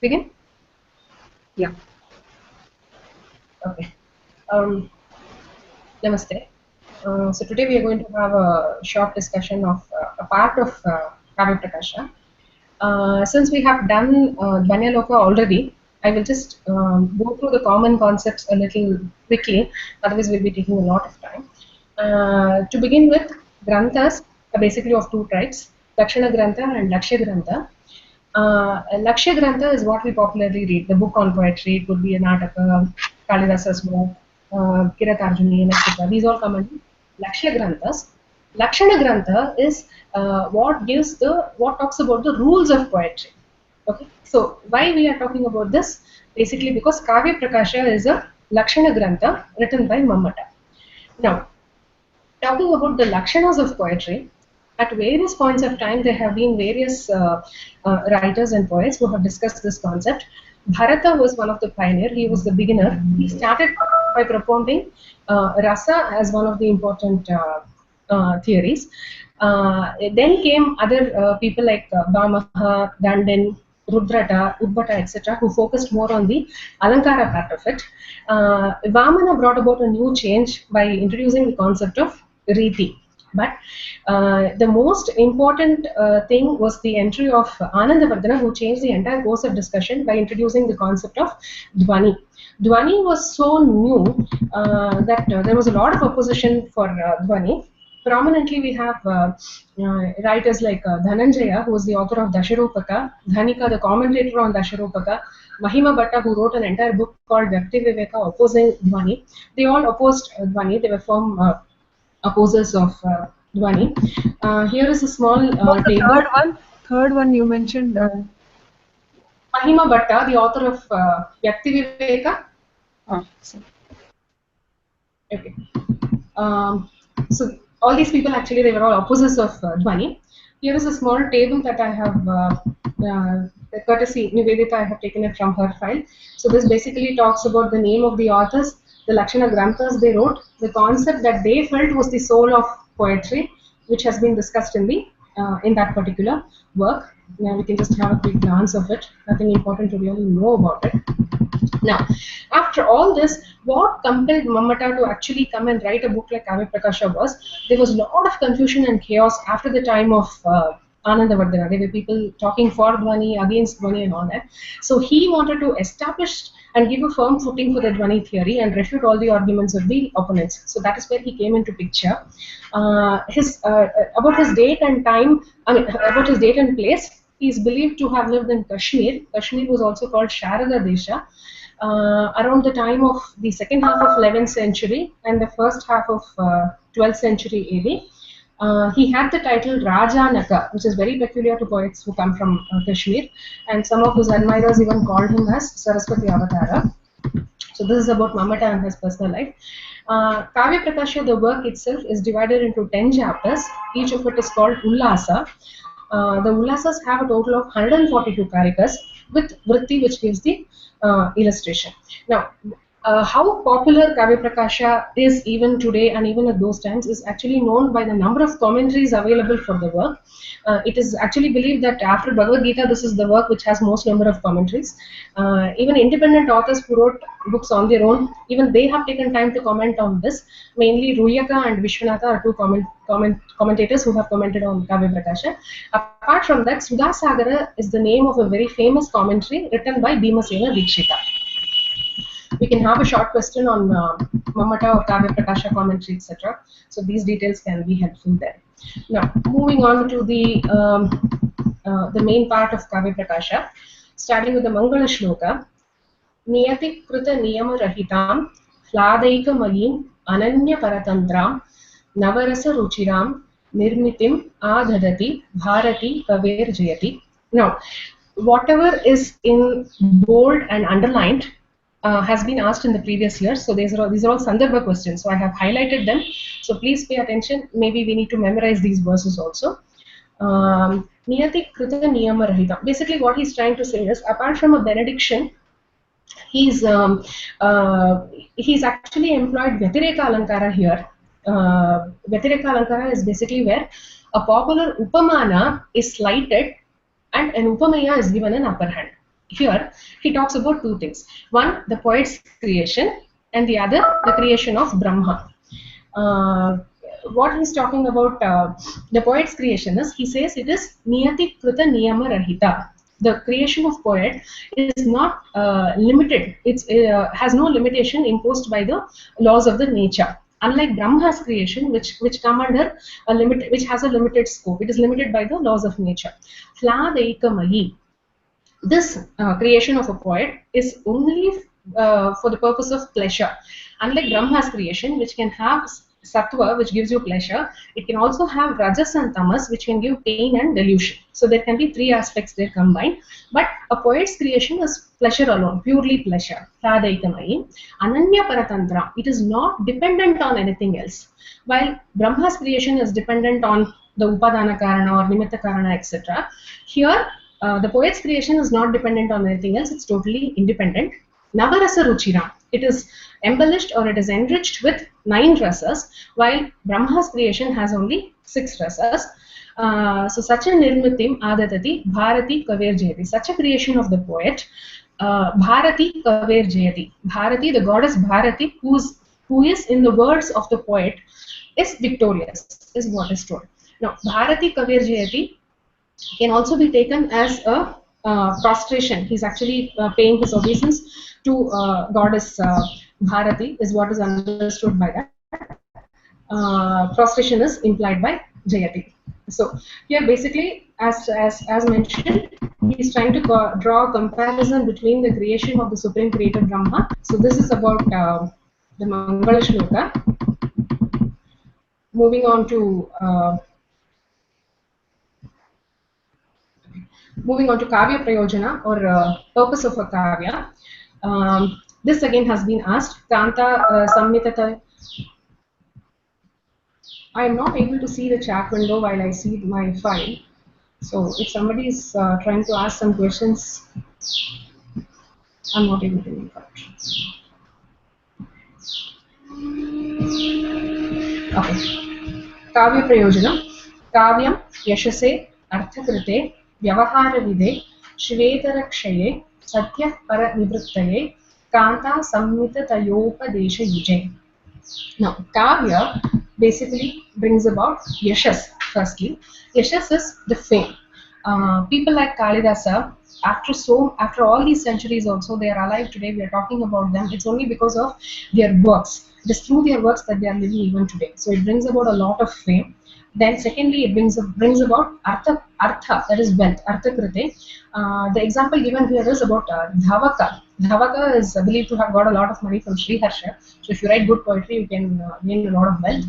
Begin? Yeah. Okay. Um, Namaste. So today we are going to have a short discussion of a part of Kaavya Prakaasha. Since we have done Dvanyaloka already, I will just go through the common concepts a little quickly, otherwise we'll be taking a lot of time. To begin with, Granthas are basically of two types, Lakshana Grantha and Lakshya Grantha. Lakshya Grantha is what we popularly read, the book on poetry. It would be a Nataka, Kalidasa's work, Kiratarjuni, etc. These all come under Lakshya Granthas. Lakshana Grantha is what talks about the rules of poetry. Okay, so why we are talking about this? Basically, because Kaavya Prakasha is a Lakshana Grantha written by Mammata. Now, talking about the lakshanas of poetry, at various points of time, there have been various writers and poets who have discussed this concept. Bharata was one of the pioneer. He was the beginner. He started by propounding rasa as one of the important theories. Then came other people like Bhamaha, Dandan, Rudrata, Udbata, etc., who focused more on the Alankara part of it. Vamana brought about a new change by introducing the concept of Riti. But the most important thing was the entry of Anandavardhana, who changed the entire course of discussion by introducing the concept of Dwani. Dwani was so new that there was a lot of opposition for Dwani. Prominently, we have writers like Dhananjaya, who was the author of Dasharupaka, Dhanika, the commentator on Dasharupaka, Mahima Bhatta, who wrote an entire book called Vyakti Viveka opposing Dwani. They all opposed Dwani. They were firm opposers of Dwani. Here is a small What was the table. third one? Third one you mentioned. Mahima Bhatta, the author of Vyakti Viveka. So Okay. So all these people actually they were all opposers of Dwani. Here is a small table that I have, courtesy Nivedita, I have taken it from her file. So this basically talks about the name of the authors, the Lakshana Granthas they wrote, the concept that they felt was the soul of poetry, which has been discussed in that particular work. Now we can just have a quick glance of it. Nothing important to really know about it. Now, after all this, what compelled Mammata to actually come and write a book like Kaavya Prakasha was there was a lot of confusion and chaos after the time of Anandavardhana. There were people talking for Dwani, against Dwani, and all that. So he wanted to establish and give a firm footing for the Dwani theory and refute all the arguments of the opponents. So that is where he came into picture. His About his date and time, about his date and place. He is believed to have lived in Kashmir. Kashmir was also called Sharada Desha around the time of the second half of 11th century and the first half of 12th century AD. He had the title Raja Naka, which is very peculiar to poets who come from Kashmir, and some of his admirers even called him as Saraswati Avatara. So this is about Mamata and his personal life. Kavya Prakasha, the work itself, is divided into 10 chapters. Each of it is called Ullasa. The Ullasas have a total of 142 karikas with Vritti, which gives the illustration. Now, how popular Kavya Prakasha is even today and even at those times is actually known by the number of commentaries available for the work. It is actually believed that after Bhagavad Gita, this is the work which has most number of commentaries. Even independent authors who wrote books on their own, even they have taken time to comment on this. Mainly Ruyaka and Vishwanatha are two commentators who have commented on Kavya Prakasha. Apart from that, Sudhasagara is the name of a very famous commentary written by Bhimasena Dikshita. We can have a short question on Mammata or Kavya Prakasha commentary, etc. So these details can be helpful there. Now, moving on to the main part of Kavya Prakasha, starting with the Mangala Shloka. नियति कृत नियम रहितां ह्लादैक मयीं अनन्य परतंत्रां नवरस रुचिरां निर्मितिम आदधति भारती कवेर जयति. Now, whatever is in bold and underlined has been asked in the previous years. So these are all Sandarbha questions. So I have highlighted them. So please pay attention. Maybe we need to memorize these verses also. Niyati Krita Niyama Rahita. Basically, what he's trying to say is, apart from a benediction, he's um, he's actually employed Vyatireka Alankara here. Vyatireka Alankara is basically where a popular Upamana is slighted and an Upamaya is given an upper hand. Here, he talks about two things. One, the poet's creation, and the other, the creation of Brahma. Uh, what he's talking about, the poet's creation is, he says it is Niyati Krita Niyama Rahita. The creation of poet is not limited. It has no limitation imposed by the laws of the nature. Unlike Brahma's creation, which come under a limit, which has a limited scope. It is limited by the laws of nature. Hladaikamayi, this creation of a poet is only for the purpose of pleasure. Unlike Brahma's creation, which can have sattva, which gives you pleasure, it can also have rajas and tamas, which can give pain and delusion. So there can be three aspects there combined. But a poet's creation is pleasure alone, purely pleasure. Radhaikamai. Ananya Paratantra, it is not dependent on anything else. While Brahma's creation is dependent on the Upadana Karana or Nimitta Karana, etc., here the poet's creation is not dependent on anything else, it's totally independent. Navarasa Ruchira, it is embellished or it is enriched with 9 rasas, while Brahma's creation has only 6 rasas. So, such a nirmitim adatati Bharati Kaver Jayati, such a creation of the poet, Bharati Kaver Jayati. Bharati, the goddess Bharati, who is in the words of the poet, is victorious, is what is told. Now, Bharati Kaver Jayati can also be taken as a prostration. He's actually paying his obeisance to goddess Bharati, is what is understood by that. Prostration is implied by Jayati. So here, basically, as mentioned, he's trying to draw a comparison between the creation of the supreme creator Brahma. So this is about the Mangala Shloka. Moving on to Kaavya Prayojana, or purpose of a Kaavya. This again has been asked. Kanta Sammitata. I am not able to see the chat window while I see my file. So if somebody is trying to ask some questions, I'm not able to make out. Okay. Kaavya Prayojana. Kavyam Yashase Arthakrite Vyavaharavide Shvetarakshaye Satya Paranivrittaye Kanta Samhita Tayopadesha Yuje. Now, Kavya basically brings about Yashas. Firstly, Yashas is the fame. People like Kalidasa, after all these centuries, also they are alive today. We are talking about them. It's only because of their works. It is through their works that they are living even today. So it brings about a lot of fame. Then secondly, it brings about artha, that is wealth, artha krite. The example given here is about Dhavaka. Dhavaka is believed to have got a lot of money from Sri Harsha. So if you write good poetry, you can gain a lot of wealth.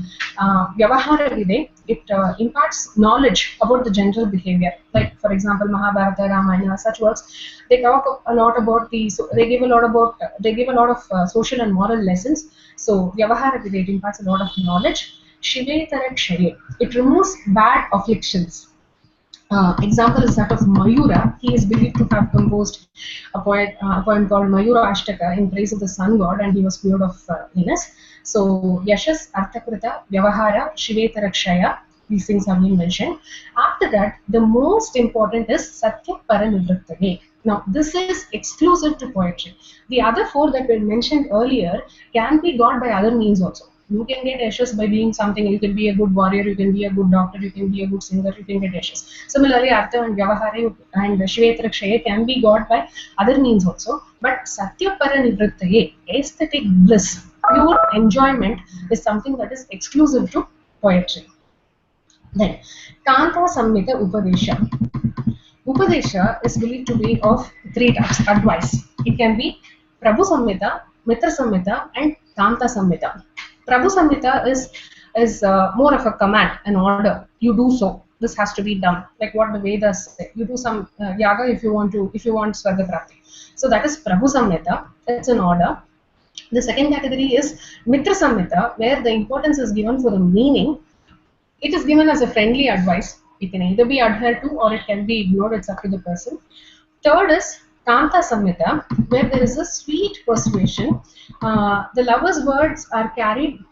Vyavahara Vide, it imparts knowledge about the general behavior. Like for example, Mahabharata, Ramayana, such works, they talk a lot about they give a lot of social and moral lessons. So Vyavahara Vide, it imparts a lot of knowledge. Shivetarakshaye, it removes bad afflictions. Example is that of Mayura. He is believed to have composed a poem called Mayura Ashtaka in praise of the sun god, and he was cured of illness. So Yashas, Arthakrita, Vyavahara, Shivetarakshaye, these things have been mentioned. After that, the most important is Satya Paranivrittaye. Now, this is exclusive to poetry. The other 4 that were mentioned earlier can be got by other means also. You can get yashas by being something. You can be a good warrior, you can be a good doctor, you can be a good singer, you can get yashas. Similarly, Artha and Vyavahara and Shivetarakshaye can be got by other means also. But Satya Paranivrittaye, aesthetic bliss, pure enjoyment, is something that is exclusive to poetry. Then, Kanta Samhita Upadesha. Upadesha is believed to be of 3 types, advice. It can be Prabhu Samhita, Mitra Samhita, and Kanta Samhita. Prabhu Samhita is more of a command, an order. You do so. This has to be done. Like what the Vedas say. You do some yaga if you want Swarga Prapti. So that is Prabhu Samhita. It's an order. The second category is Mitra Samhita, where the importance is given for the meaning. It is given as a friendly advice. It can either be adhered to or it can be ignored. It's up to the person. Third is Kanta Samhita, where there is a sweet persuasion. The lover's words are carried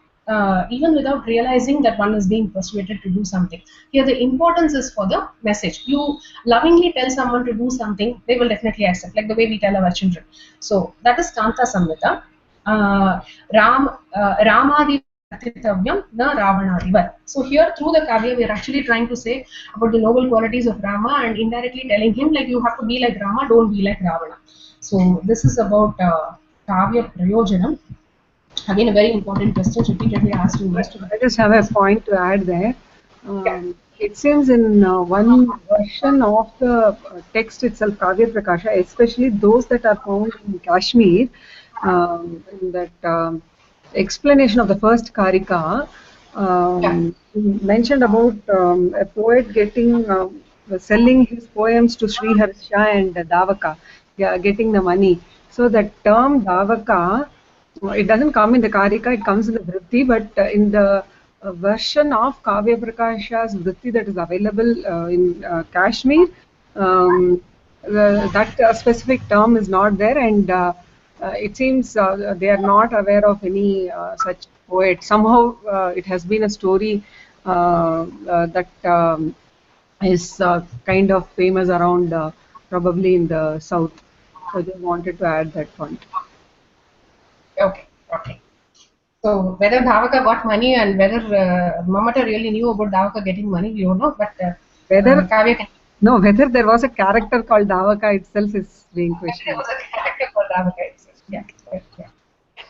even without realizing that one is being persuaded to do something. Here, the importance is for the message. You lovingly tell someone to do something, they will definitely accept, like the way we tell our children. So that is Kanta Samhita. Ramadi Kartitavyam na Ravanadivar. So here through the Kavya we are actually trying to say about the noble qualities of Rama and indirectly telling him like you have to be like Rama, don't be like Ravana. So this is about Kavya Prayojanam. Again, a very important question repeatedly asked in most of the I just have a point to add there. yeah. It seems in one version of the text itself, Kaavya Prakaasha, especially those that are found in Kashmir, in that explanation of the first Karika, Yeah. mentioned about a poet getting selling his poems to Sri Harsha and Davaka, yeah, getting the money. So the term Davaka, it doesn't come in the Karika, it comes in the Vritti, but in the version of Kaavya Prakasha's Vritti that is available in Kashmir, that specific term is not there, and it seems they are not aware of any such poet. Somehow it has been a story that is kind of famous around, probably in the south. So I just wanted to add that point. Okay. Okay. So whether Dhavaka got money and whether Mamata really knew about Dhavaka getting money, we don't know. But Whether Kavya can. No, whether there was a character called Davaka itself is being There questioned. was a character called Dhavaka itself. Yeah. Yeah. Yeah.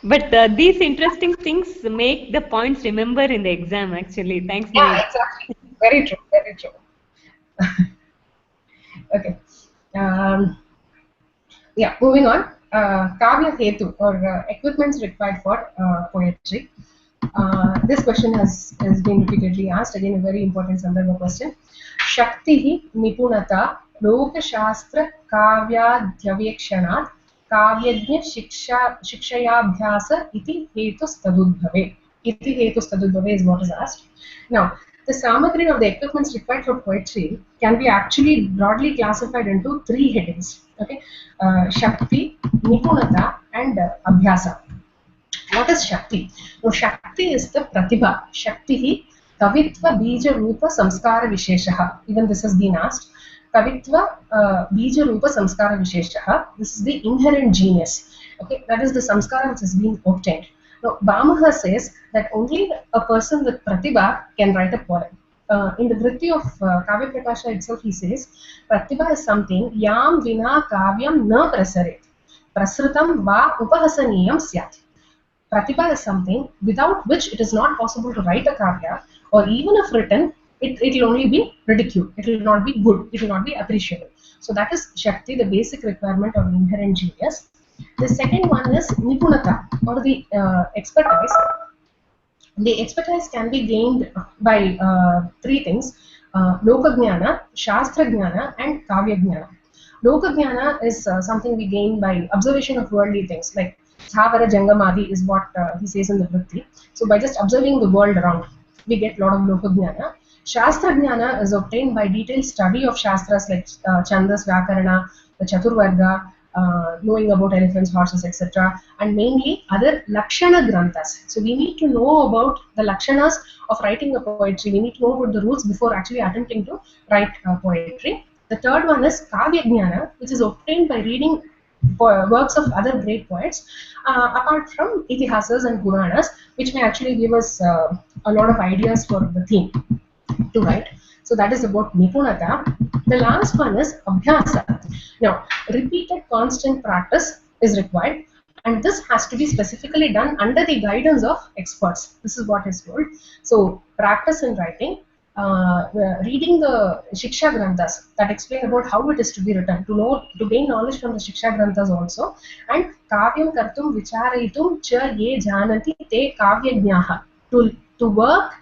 But these interesting things make the points remember in the exam actually. Thanks, Yeah, Nived. exactly. Very true. Very true. Okay. Um, yeah, moving on. Kavya Hetu or equipments required for poetry. This question has been repeatedly asked. Again, a very important Sandarbha question. Shakti Nipunata Lokashastra Kavyadhyavekshanat Kavyajna Shikshayabhyasa iti hetus tadudbhave. Iti hetus tadudbhave is what is asked. Now, the samagri of the equipments required for poetry can be actually broadly classified into three headings. Okay, Shakti, Nipunata, and Abhyasa. What is Shakti? Now, Shakti is the Pratibha. Shakti hi Kavitva Bija Rupa Samskara Visheshaha. Even this has been asked. Kavitva Bija Rupa Samskara Visheshaha. This is the inherent genius. Okay, that is the samskara which has been obtained. Now, Bamaha says that only a person with Pratibha can write a poem. In the Vritti of Kavya Prakasha itself, he says, Pratibha is something yam vina kavyam na prasaret. Prasrutam va upahasaniyam syat. Pratibha is something without which it is not possible to write a kavya, or even if written, it will only be ridiculed. It will not be good. It will not be appreciable. So that is Shakti, the basic requirement of inherent genius. The second one is Nipunata or the expertise. The expertise can be gained by three things: Lokagnana, Shastragnana, and Kavyagnana. Lokagnana is something we gain by observation of worldly things, like Thavara Jangamadi is what he says in the Vritti. So by just observing the world around, we get a lot of Lokagnana. Shastragnana is obtained by detailed study of Shastras like Chandas, Vyakarana, the Chaturvarga, knowing about elephants, horses, etc., and mainly other Lakshana Granthas. So we need to know about the Lakshanas of writing a poetry. We need to know about the rules before actually attempting to write poetry. The third one is Kavya Jnana, which is obtained by reading works of other great poets, apart from Itihasas and Puranas, which may actually give us a lot of ideas for the theme to write. So that is about Nipunata. The last one is Abhyasa. Now, repeated constant practice is required, and this has to be specifically done under the guidance of experts. This is what is told. So, practice in writing, reading the Shiksha Granthas that explain about how it is to be written, to gain knowledge from the Shiksha Granthas also, and Kavyam Kartum Vicharaitum Cha Ye Janati Te Kavyajnaha, to work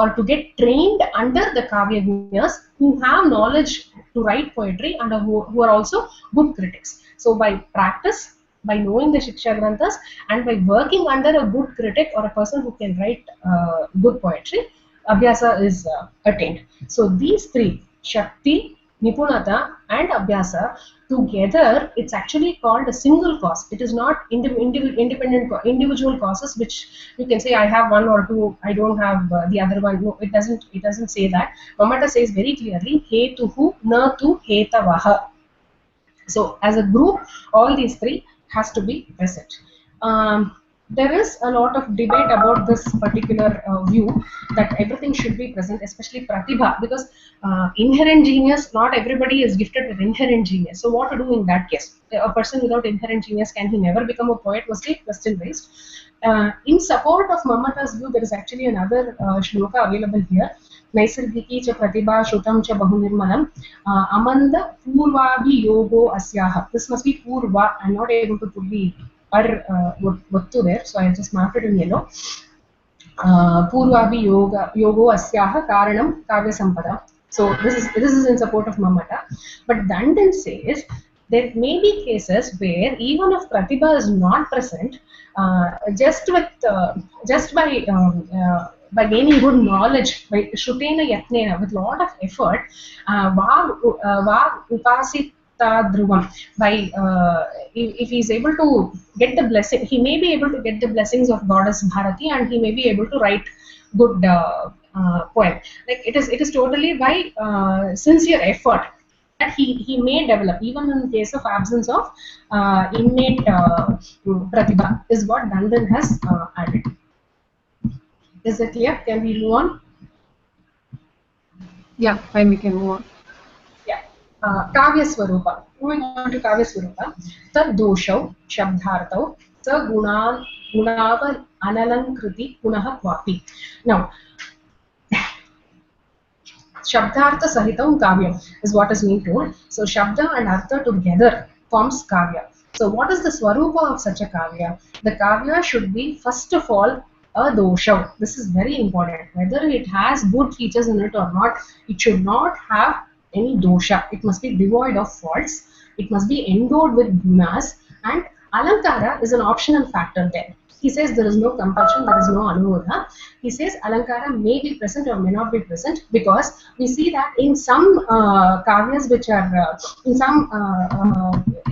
or to get trained under the Kavyajnas who have knowledge to write poetry and who are also good critics. So by practice, by knowing the Shiksha Granthas, and by working under a good critic or a person who can write good poetry, Abhyasa is attained. So these three, Shakti, Nipunata and Abhyasa together, it's actually called a single cause. It is not independent individual causes, which you can say I have one or two, I don't have the other one. No, it doesn't. It doesn't say that. Mamata says very clearly, Hetuhu na tu hetavaha. So as a group, all these three has to be present. There is a lot of debate about this particular view that everything should be present, especially pratibha, because inherent genius, not everybody is gifted with inherent genius. So what to do in that case? A person without inherent genius, can he never become a poet? Was the question raised. In support of Mamata's view, there is actually another shloka available here. Naisargiki cha pratibha shrutam cha bahunirmanam amanda purvavi yogo asyaha. This must be purva. I'm not able to put the vattu there, so I just marked it in yellow. Purvavi yogo asyaha karanam kavya sampada. So this is in support of Mamata. But Dandan says there may be cases where even if pratibha is not present, just by gaining good knowledge, by shrutena yatnena, with lot of effort, va upasita dhruvam, by if he is able to get the blessing, he may be able to get the blessings of goddess Bharati, and he may be able to write good poem. Like it is totally by sincere effort that he may develop, even in case of absence of innate pratibha, is what Dandan has added. Is it clear? Can we move on? Yeah, fine, we can move on. Yeah. Kaavya Swarupa. Moving on to Kaavya Swarupa. Tad doshau shabdhartau sa gunavar analankriti punaha kvapi. Now, Shabdartha Sahitam Kavya is what is being told. So Shabda and Artha together forms Kavya. So what is the Swarupa of such a Kavya? The Kavya should be first of all a dosha. This is very important. Whether it has good features in it or not, it should not have any dosha. It must be devoid of faults. It must be endowed with gunas, and Alankara is an optional factor there. He says there is no compulsion, there is no anumodha. He says Alankara may be present or may not be present, because we see that in some kavyas which are, in some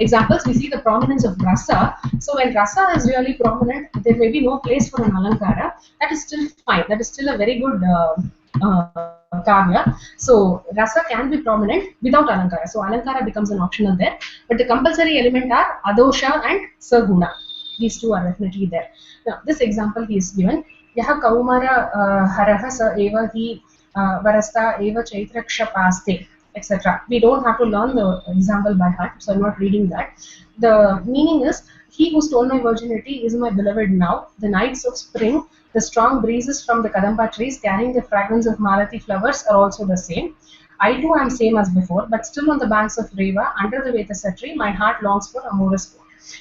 examples, we see the prominence of rasa. So when rasa is really prominent, there may be no place for an Alankara. That is still fine. That is still a very good kavya. So rasa can be prominent without alankara. So alankara becomes an optional there. But the compulsory element are adosha and saguna. These two are definitely there. Now this example he is given. Yaha kaumara haraha sa eva hi varasta eva chaitraksha paste, etc. We don't have to learn the example by heart, so I'm not reading that. The meaning is, he who stole my virginity is my beloved now. The nights of spring, the strong breezes from the kadamba trees carrying the fragrance of malati flowers are also the same. I too am same as before, but still on the banks of Reva, under the Vetasa tree, my heart longs for amorous food.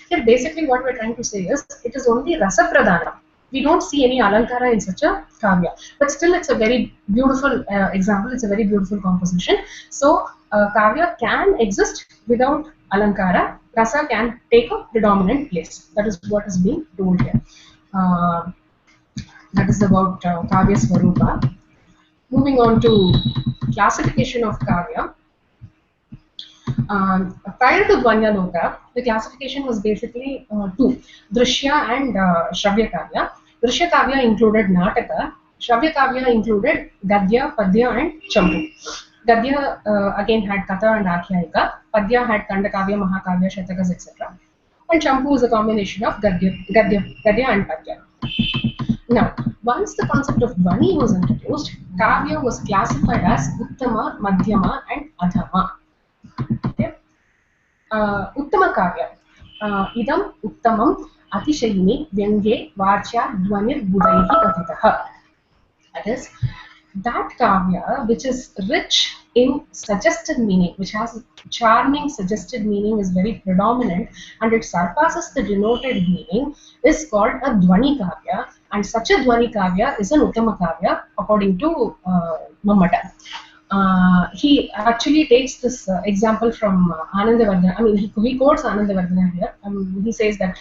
Here, basically, what we're trying to say is, it is only rasa pradana. We don't see any alankara in such a kavya, but still, it's a very beautiful example. It's a very beautiful composition. So, kavya can exist without alankara. Rasa can take a predominant place. That is what is being told here. That is about Kavya Swarupa. Moving on to classification of Kavya. Prior to Dvanyaloka, the classification was basically two: Drishya and Shravya Kavya. Drishya Kavya included Nataka. Shravya Kavya included Gadya, Padya, and Champu. Gadya again had Katha and Akhyayika. Padya had Kandakavya, Mahakavya, Shatakas, etc. And Champu is a combination of Gadya and Padya. Now, once the concept of Dvani was introduced, Kavya was classified as Uttama, Madhyama, and Adhama. Okay? Uttama Kavya. Idam Uttamam Atishayini Vyangye Varcha Dvanir Budaihi Kathitaha. That is, that kavya which is rich in suggested meaning, which has charming suggested meaning, is very predominant, and it surpasses the denoted meaning, is called a dvani kavya, and such a dvani kavya is an uttama kavya according to Mamata. He actually takes this example from Anandavardhana. I mean, he quotes Anandavardhana here. He says that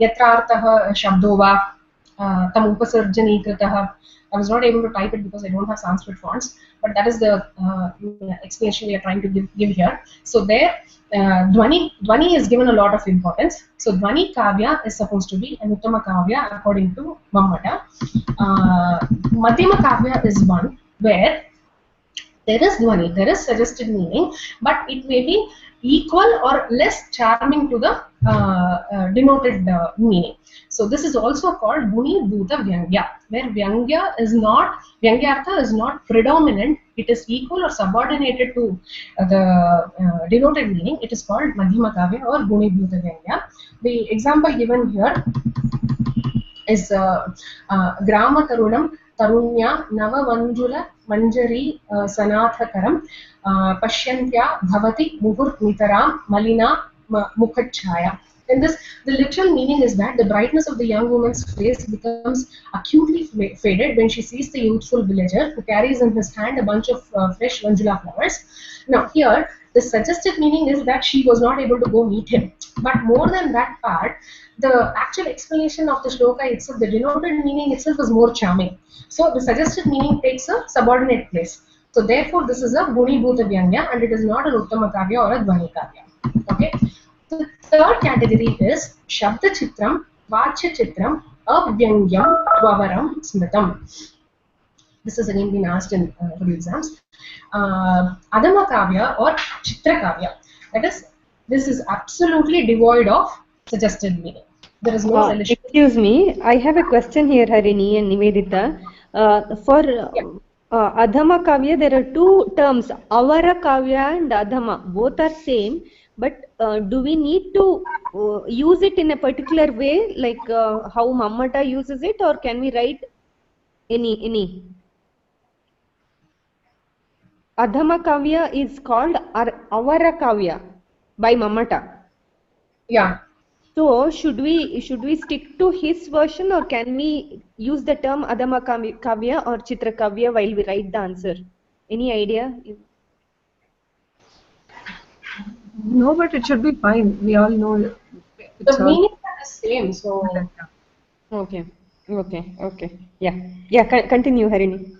Yatrartha Shabdova tam upasarjani kritah. I was not able to type it because I don't have Sanskrit fonts, but that is the explanation we are trying to give here. So there, Dwani is given a lot of importance. So Dwani Kaavya is supposed to be an Uttama Kaavya according to Mammata. Madhyama Kaavya is one where there is Dwani, there is suggested meaning, but it may be equal or less charming to the denoted meaning. So this is also called Guni Bhuta Vyangya, where Vyangyartha is not predominant, it is equal or subordinated to the denoted meaning. It is called Madhyama Kavya or Guni Bhuta Vyangya. The example given here is Grama Tarunam Tarunya Navamanjula Manjari Sanathakaram Pashyantya Bhavati Muhurt Nitaram Malina Mukhachaya. In this, the literal meaning is that the brightness of the young woman's face becomes acutely faded when she sees the youthful villager who carries in his hand a bunch of fresh Manjula flowers. Now, here, the suggested meaning is that she was not able to go meet him. But more than that part, the actual explanation of the shloka itself, the denoted meaning itself is more charming. So the suggested meaning takes a subordinate place. So therefore, this is a Guni Bhuta Vyangya and it is not an Uttama Kavya or a Dvani Kavya. Okay. The third category is Shabda Chitram, Vachya Chitram, Avyangyam, Dvavaram, Smritam. This has again been asked in for the exams. Adama Kavya or Chitra Kavya. That is, this is absolutely devoid of suggested meaning. There is no relation. Excuse me, I have a question here, Harini and Nivedita. For Adhama Kavya, there are two terms, Avara Kavya and Adhama. Both are same, but do we need to use it in a particular way, like how Mammata uses it, or can we write any? Adhama Kavya is called Avara Kavya by Mammata. Yeah. So should we stick to his version, or can we use the term Adhama Kavya or Chitra Kavya while we write the answer? Any idea? No, but it should be fine. We all know the meaning is the same. So okay. Yeah. Continue, Harini.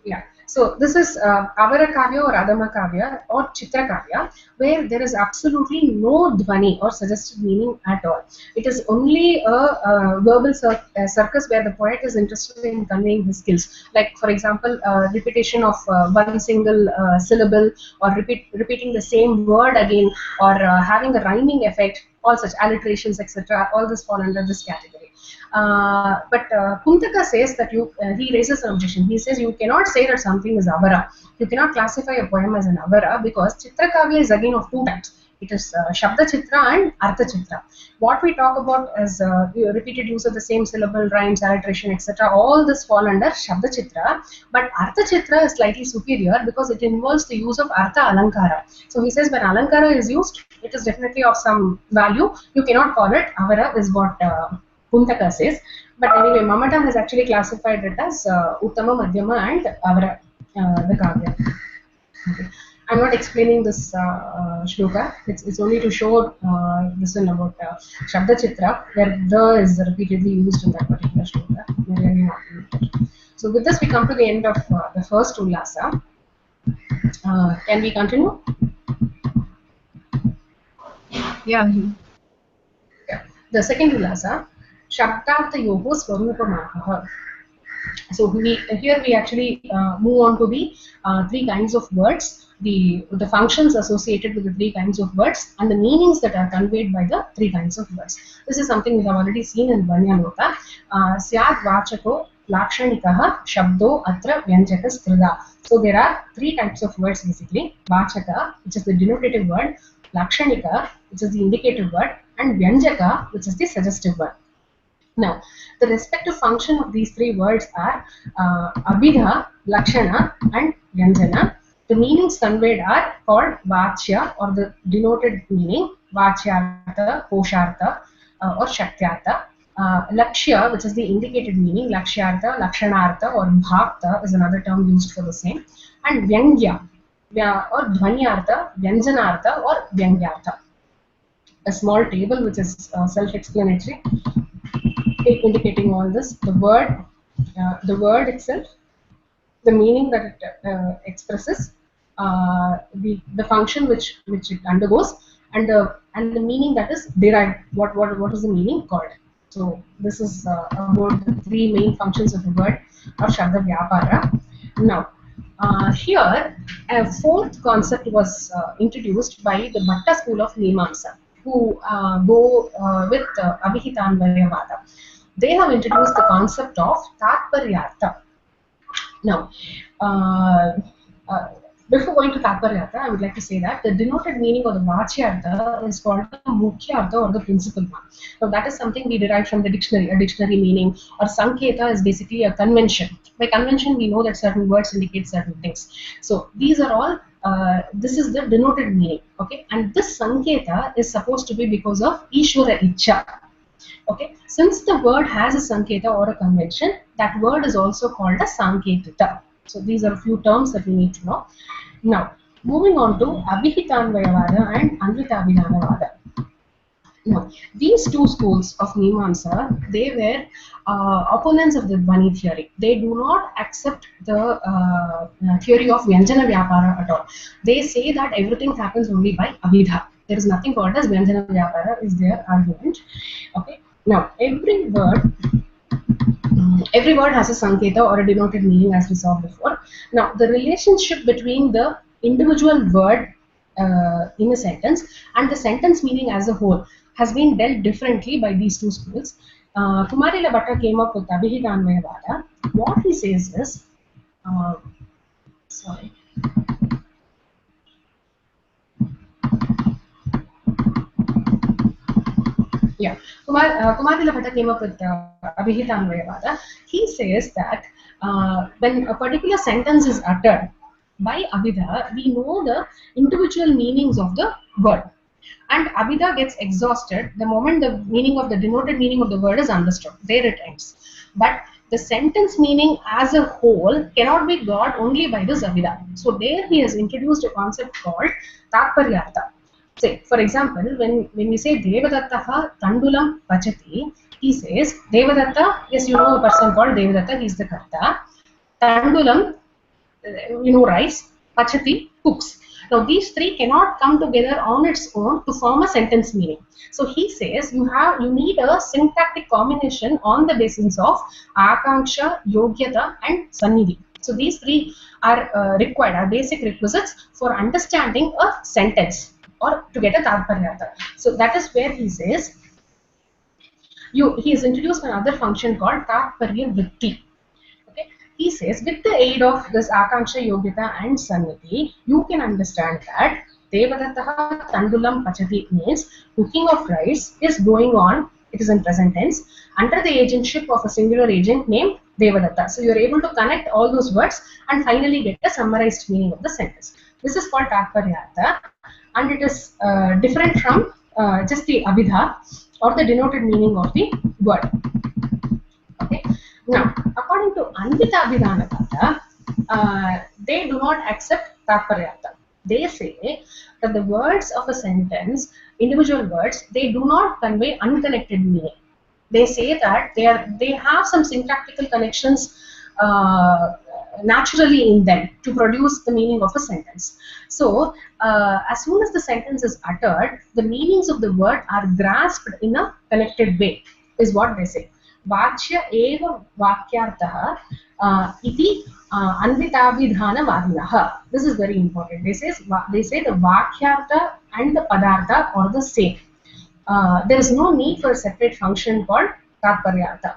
Yeah. So this is Avara Kavya or Adama Kavya or Chitra Kavya, where there is absolutely no Dvani or suggested meaning at all. It is only a verbal circus where the poet is interested in conveying his skills. Like, for example, repetition of one single syllable, or repeating the same word again, or having a rhyming effect, all such alliterations, etc. All this fall under this category. But Kuntaka says that he raises an objection. He says you cannot say that something is avara. You cannot classify a poem as an avara because Chitra Kavya is again of two types. It is Shabda Chitra and Artha Chitra. What we talk about as repeated use of the same syllable, rhymes, alliteration, etc. All this fall under Shabda Chitra. But Artha Chitra is slightly superior because it involves the use of Artha Alankara. So he says when Alankara is used, it is definitely of some value. You cannot call it avara, is what Kuntaka says. But anyway, Mammata has actually classified it as Uttama, Madhyama and Avara, the Kavya. Okay. I'm not explaining this shloka. It's only to show this one about Shabda Chitra, where the is repeatedly used in that particular shloka. So with this, we come to the end of the first ullasa. Can we continue? Yeah. The second ullasa, Shabdartha Yoho Swarupamahah. So here we actually move on to the three kinds of words, the functions associated with the three kinds of words, and the meanings that are conveyed by the three kinds of words. This is something we have already seen in Vanyalota. Syad Vachako Lakshanikaha Shabdo Atra Vyanjaka Skrida. So there are three types of words basically. Vachaka, which is the denotative word, Lakshanika, which is the indicative word, and Vyanjaka, which is the suggestive word. Now, the respective function of these three words are Abhidha, Lakshana and Vyanjana. The meanings conveyed are called Vachya, or the denoted meaning, Vachyartha, Poshartha or Shakthyartha. Lakshya, which is the indicated meaning, Lakshyartha, Lakshanartha or Bhaktha is another term used for the same. And Vyangya or Dhvanyartha, Vyanjanartha or Vyangyartha. A small table which is self-explanatory. indicating all this. The word itself, the meaning that it expresses, the function which it undergoes, and the meaning that is derived. What is the meaning called? So this is about the three main functions of the word of Shabda Vyapara. Now, here a fourth concept was introduced by the Bhatta school of Mimamsa, who go with Abhihitanvayavada. They have introduced the concept of Tatparyartha. Now, uh, uh, before going to Tatparyartha, I would like to say that the denoted meaning of the Vachyartha is called the Mukhyartha, or the principal one. Now, that is something we derive from the dictionary, a dictionary meaning, or Sanketa is basically a convention. By convention, we know that certain words indicate certain things. So, these are all, this is the denoted meaning, okay? And this Sanketa is supposed to be because of Ishvara Icha. Okay, since the word has a sanketa or a convention, that word is also called a sanketita. So these are a few terms that we need to know. Now, moving on to Abhihitanvayavada and Anvitabhidanavada. Now, these two schools of Mimamsa, they were opponents of the Dvani theory. They do not accept the theory of Vyanjana Vyapara at all. They say that everything happens only by Abhidha. There is nothing called as Vyanjana Vyapara, is their argument. Okay. Now, every word has a sanketa or a denoted meaning, as we saw before. Now, the relationship between the individual word in a sentence and the sentence meaning as a whole has been dealt differently by these two schools. Kumarila Bhatta came up with Abhihitanvayavada. What he says is, sorry. Yeah, Kumarila Bhatta came up with Abhihitanvayavada. He says that when a particular sentence is uttered by Abhidha, we know the individual meanings of the word. And Abhidha gets exhausted the moment the meaning of the denoted meaning of the word is understood. There it ends. But the sentence meaning as a whole cannot be got only by this Abhidha. So there he has introduced a concept called Tatparyartha. Say, for example, when we say Devadattaha Tandulam Pachati, he says Devadatta, yes, you know a person called Devadatta, he is the Karta. Tandulam, you know, rice. Pachati, cooks. Now these three cannot come together on its own to form a sentence meaning. So he says you need a syntactic combination on the basis of Akanksha, Yogyata and Sannidhi. So these three are required, are basic requisites for understanding a sentence or to get a Tatparyartha. So that is where he says he has introduced another function called Tatparya Vritti. Okay? He says with the aid of this Akanksha, Yogyata and Sannidhi, you can understand that Devadattaha Tandulam Pachati means cooking of rice is going on, it is in present tense, under the agentship of a singular agent named Devadatta. So you are able to connect all those words and finally get a summarized meaning of the sentence. This is called Tatparyartha, and it is different from just the Abhidha or the denoted meaning of the word. Okay. Now, according to Anvitabhidanavada, they do not accept Tatparyartha. They say that the words of a sentence, individual words, they do not convey unconnected meaning. They say that they have some syntactical connections naturally in them to produce the meaning of a sentence. So, as soon as the sentence is uttered, the meanings of the word are grasped in a connected way, is what they say. Vachya eva vakyartah iti anvitabhidhanavadinaha. This is very important. They say the vakyartha and the padartha are the same. There is no need for a separate function called Tatparyartha.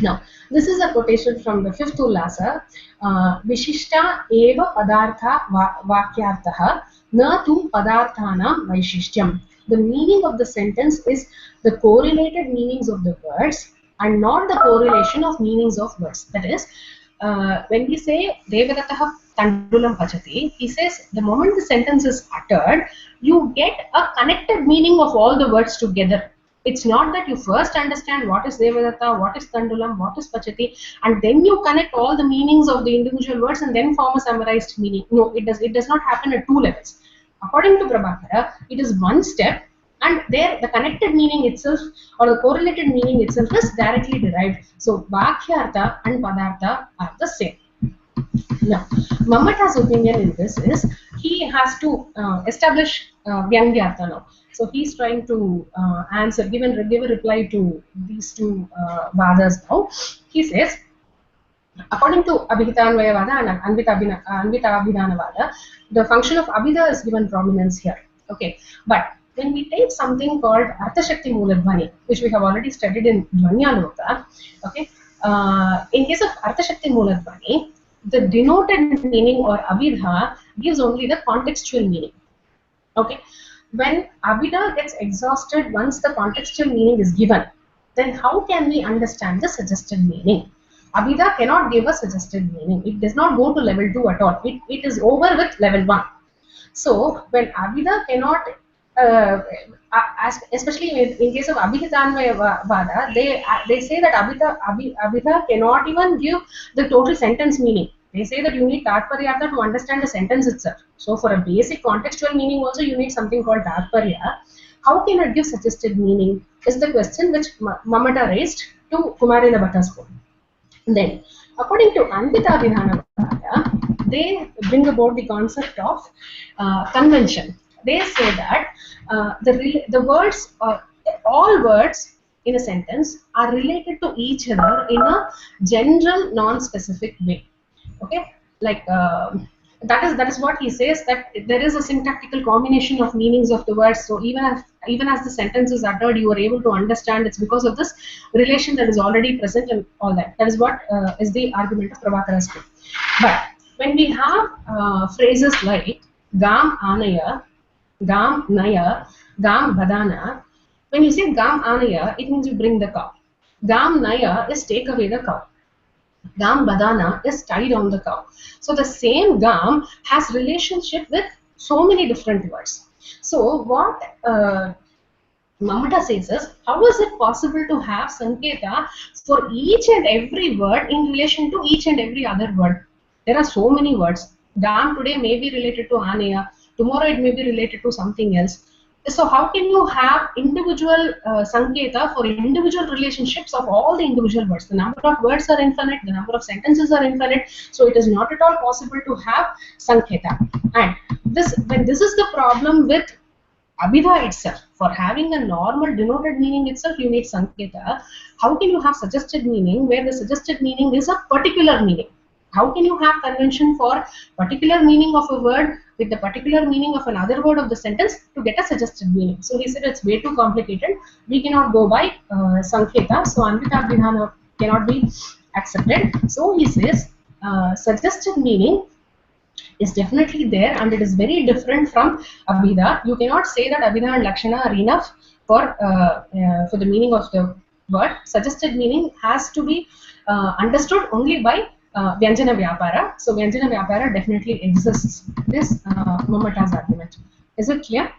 Now, this is a quotation from the fifth ullasa. Vishishta eva padartha vakyartah na tu padarthanam vaishishyam. The meaning of the sentence is the correlated meanings of the words and not the correlation of meanings of words. That is, when we say Devadattaha Tandulam Pachati, he says the moment the sentence is uttered, you get a connected meaning of all the words together. It's not that you first understand what is Devadatta, what is Tandulam, what is Pachati, and then you connect all the meanings of the individual words and then form a summarized meaning. No, it does not happen at two levels. According to Prabhakara, it is one step and there the connected meaning itself or the correlated meaning itself is directly derived. So Vakyartha and Padartha are the same. Now, Mamata's opinion in this is he has to establish Vyangyartha now. So he's trying to give a reply to these two vadas now. He says, according to Abhitanvayavada and Anvitabhinanavada, the function of Abhida is given prominence here. Okay, but when we take something called Arthashakti Mooladvani, which we have already studied in Dvanyaloka, okay, in case of Arthashakti Mooladvani, the denoted meaning or Abhidha gives only the contextual meaning. Okay, when Abhida gets exhausted once the contextual meaning is given, then how can we understand the suggested meaning? Abhida cannot give a suggested meaning. It does not go to level 2 at all. It is over with level 1. So when Abhida cannot, especially in case of Abhihitanvaya Vada, they say that Abhida cannot even give the total sentence meaning. They say that you need Tatparyartha to understand the sentence itself. So for a basic contextual meaning also you need something called Tatparya. How can it give suggested meaning is the question which Mamata raised to Kumarila Bhatta's school. Then, according to Anvita Vidhanavada, they bring about the concept of convention. They say that the words, all words in a sentence are related to each other in a general, non-specific way. Okay, like that is what he says, that there is a syntactical combination of meanings of the words. So even as the sentence is uttered, you are able to understand it's because of this relation that is already present and all that. That is what is the argument of Prabhakara's book. But when we have phrases like Gam Anaya, Gam Naya, Gam Badana, when you say Gam Anaya, it means you bring the cow. Gam Naya is take away the cow. Gam Badana is tied on the cow. So the same Gam has relationship with so many different words. So what Mamata says is, how is it possible to have Sanketa for each and every word in relation to each and every other word? There are so many words. Gam today may be related to Anaya, tomorrow it may be related to something else. So how can you have individual Sanketa for individual relationships of all the individual words? The number of words are infinite, the number of sentences are infinite, so it is not at all possible to have Sanketa. And when this is the problem with Abhidha itself, for having a normal denoted meaning itself, you need Sanketa. How can you have suggested meaning where the suggested meaning is a particular meaning? How can you have convention for particular meaning of a word with the particular meaning of another word of the sentence to get a suggested meaning? So he said it's way too complicated. We cannot go by Sanketa. So Anvita Abhidhana cannot be accepted. So he says suggested meaning is definitely there, and it is very different from Abhida. You cannot say that Abhida and Lakshana are enough for the meaning of the word. Suggested meaning has to be understood only by Vyanjana Vyapara. So Vyanjana Vyapara definitely exists. This Mamata's argument. Is it clear?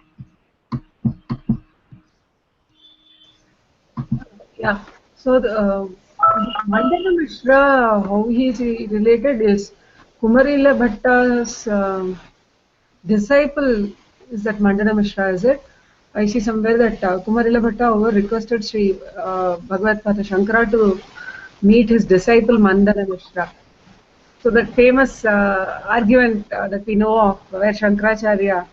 Yeah. So the Mandana Mishra, how he is related is Kumarila Bhatta's disciple is that Mandana Mishra, is it? I see somewhere that Kumarila Bhatta over requested Sri Bhagavad Pata Shankara to meet his disciple Mandana Mishra. So that famous argument that we know of where Shankaracharya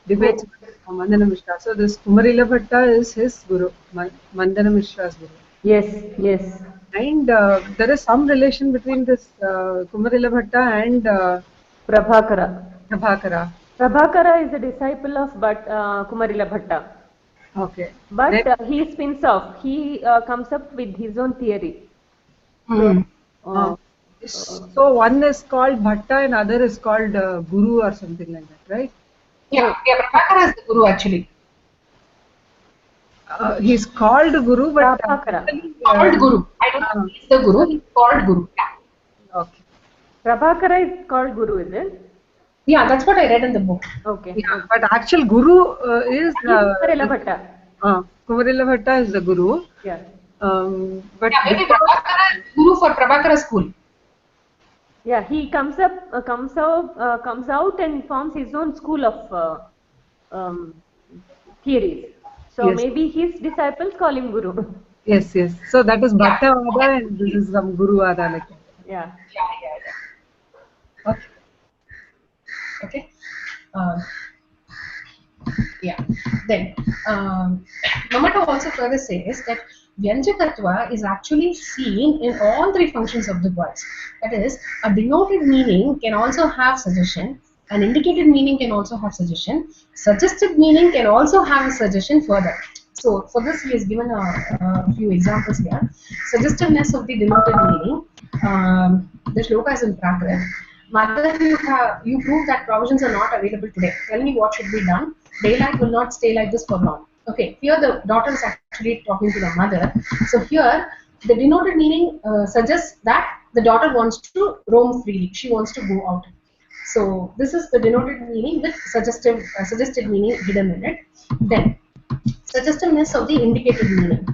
debates with Mandana Mishra. So this Kumarila Bhatta is his guru, Mandana Mishra's guru. Yes, yes. And there is some relation between this Kumarila Bhatta and Prabhakara. Prabhakara. Prabhakara is a disciple of Kumarila Bhatta. Okay. But he spins off. He comes up with his own theory. Hmm. So, So one is called Bhatta and other is called Guru or something like that, right? Yeah, Prabhakara is the guru actually. He's called Guru, but Prabhakara. Called guru. I don't know if he's the guru. He's called guru. Yeah. Okay. Prabhakara is called Guru, is it? Yeah, that's what I read in the book. Okay. Yeah, but actual Guru is Kumarila Bhatta. Kumarila Bhatta is the Guru. Yeah. But Yeah, maybe Prabhakara is guru for Prabhakara school. Yeah, he comes out and forms his own school of theories. So maybe his disciples call him Guru. Yes. So that is Bhaktavada and this is some Guruvada like that. Yeah. Okay. Okay. Um, yeah. Then, Mamato also further says that Vyanjakatva is actually seen in all three functions of the words. That is, a denoted meaning can also have suggestion, an indicated meaning can also have suggestion, suggested meaning can also have a suggestion further. So, for this, he has given a few examples here. Suggestiveness of the denoted meaning. The shloka is in Prakrit. Mother, you prove that provisions are not available today. Tell me what should be done. Daylight will not stay like this for long. Okay, here the daughter is actually talking to the mother. So here the denoted meaning suggests that the daughter wants to roam freely. She wants to go out. So this is the denoted meaning with suggested meaning hidden in it. Then suggestiveness of the indicated meaning.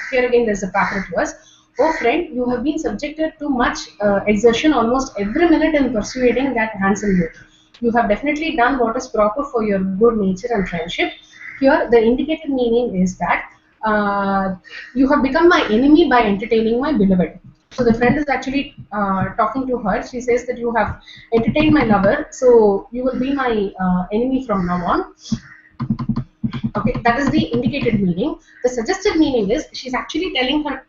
Here again there's a pattern to us. Oh friend, you have been subjected to much exertion almost every minute in persuading that handsome youth. You have definitely done what is proper for your good nature and friendship. Here the indicated meaning is that you have become my enemy by entertaining my beloved. So the friend is actually talking to her. She says that you have entertained my lover, so you will be my enemy from now on. Okay, that is the indicated meaning. The suggested meaning is she's actually telling her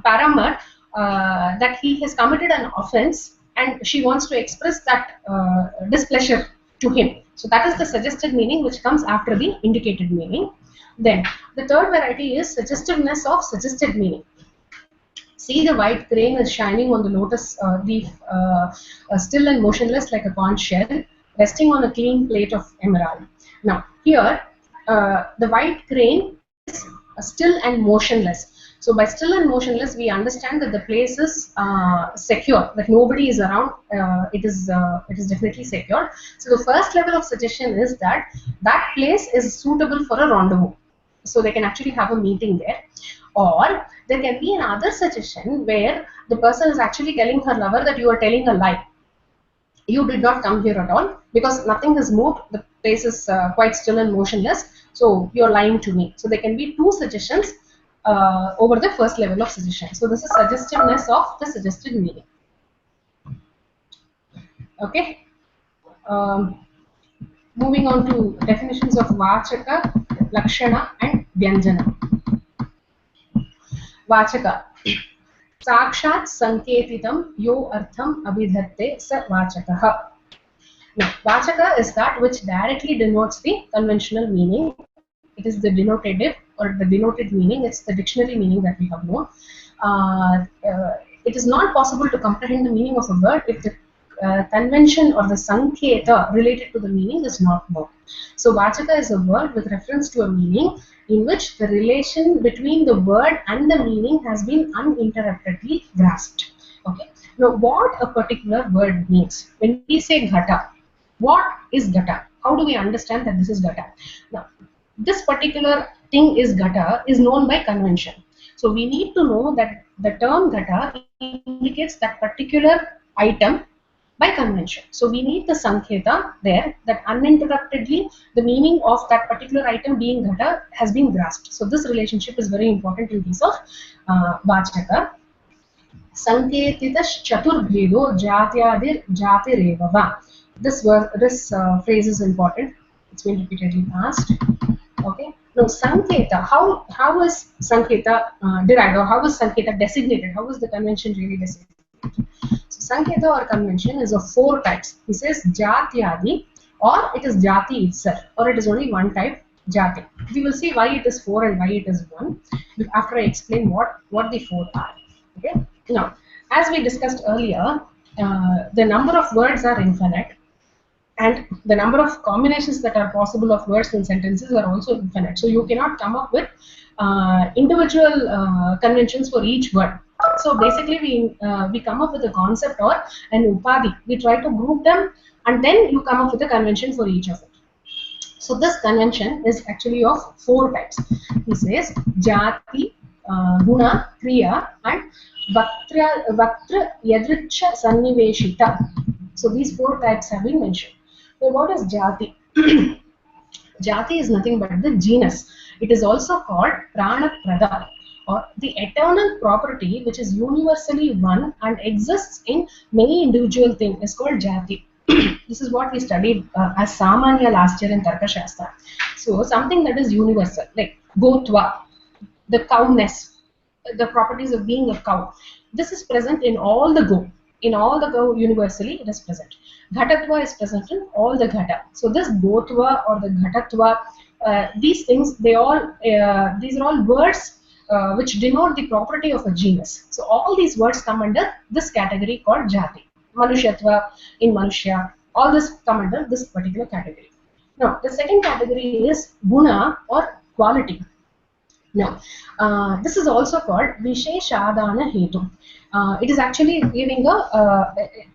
Paramar that he has committed an offense and she wants to express that displeasure to him. So that is the suggested meaning which comes after the indicated meaning. Then the third variety is suggestiveness of suggested meaning. See, the white crane is shining on the lotus leaf, still and motionless like a conch shell, resting on a clean plate of emerald. Now, here, the white crane is still and motionless. So, by still and motionless, we understand that the place is secure, that nobody is around. It is definitely secure. So, the first level of suggestion is that that place is suitable for a rendezvous. So, they can actually have a meeting there. Or there can be another suggestion where the person is actually telling her lover that you are telling a lie. You did not come here at all because nothing has moved. The place is quite still and motionless. So you're lying to me. So there can be two suggestions over the first level of suggestion. So this is suggestiveness of the suggested meaning. Okay. Moving on to definitions of Vachaka, Lakshana and Vyanjana. Vachaka. Sakshat Sanketitam Yo Artham Abhidhatte Sa Vachakaha. Now, Vachaka is that which directly denotes the conventional meaning. It is the denotative or the denoted meaning. It's the dictionary meaning that we have known. It is not possible to comprehend the meaning of a word if the convention or the sanketa related to the meaning is not known. So Vachaka is a word with reference to a meaning in which the relation between the word and the meaning has been uninterruptedly grasped. Okay. Now, what a particular word means. When we say ghata, what is ghata? How do we understand that this is ghata? Now, this particular thing is ghata is known by convention. So we need to know that the term ghata indicates that particular item by convention. So we need the sanketa there that uninterruptedly the meaning of that particular item being ghata has been grasped. So this relationship is very important in case of Vachaka. Sanketitas chaturbhedo jatyadir jatirevava. This phrase is important. It's been repeatedly asked. Okay. Now, Sanketa, how was Sanketa derived, or how was Sanketa designated? How was the convention really designated? So, Sanketa or convention is of four types. He says Jatyadi, or it is Jati itself, or it is only one type, Jati. We will see why it is four and why it is one after I explain what the four are. Okay. Now, as we discussed earlier, the number of words are infinite. And the number of combinations that are possible of words in sentences are also infinite. So you cannot come up with individual conventions for each word. So basically, we come up with a concept or an upadi. We try to group them, and then you come up with a convention for each of it. So this convention is actually of four types. He says jati, guna, kriya, and vaktra yadricha sanniveshita. So these four types have been mentioned. So what is jati? Jati is nothing but the genus. It is also called Prana-prada, or the eternal property which is universally one and exists in many individual things is called Jati. This is what we studied as Samanya last year in Tarkashastra. So something that is universal, like Gotva, the cowness, the properties of being a cow. This is present in all the go. In all the go universally, it is present. Ghatatva is present in all the ghata. So this Gotva or the Ghatatva, these things, these are all words which denote the property of a genus. So all these words come under this category called Jati. Manushyatva in Manushya, all this come under this particular category. Now, the second category is Guna or quality. Now, this is also called Visheshadana Hetu. It is actually giving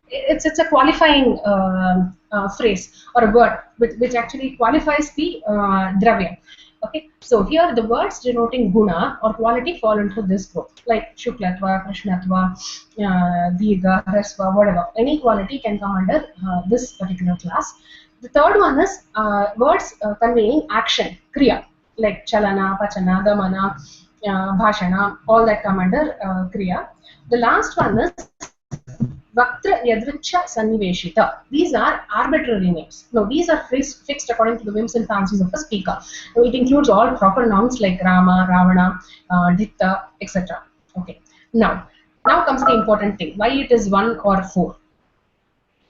it's a qualifying phrase or a word which actually qualifies the dravya. Okay, so here the words denoting guna or quality fall into this group, like shuklatva, krishnatva, diga, rasva, whatever. Any quality can come under this particular class. The third one is words conveying action, kriya, like chalana, pachana, damana, bhashana, all that come under kriya. The last one is Vaktra Yadricha Sanniveshita. These are arbitrary names. Now, these are fixed according to the whims and fancies of a speaker. Now, it includes all proper nouns like Rama, Ravana, Ditta, etc. Okay. Now comes the important thing. Why it is 1 or 4?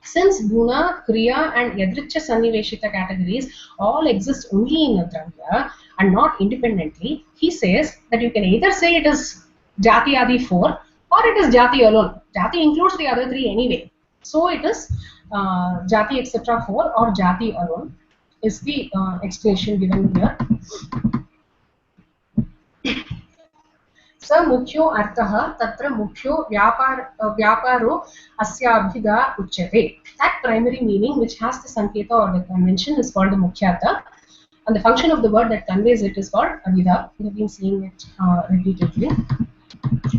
Since Guna, Kriya and Yadricha Sanniveshita categories all exist only in a Dravya and not independently, he says that you can either say it is Jati Adi 4 or it is Jati alone. Jati includes the other 3 anyway. So it is Jati etc. 4 or Jati alone is the explanation given here. Sa mukhyo artah tatra mukhyo vyaparo asyabhida uchyate. That primary meaning which has the sanketa or the convention is called the mukhyartha, and the function of the word that conveys it is called abhida. We have been seeing it repeatedly.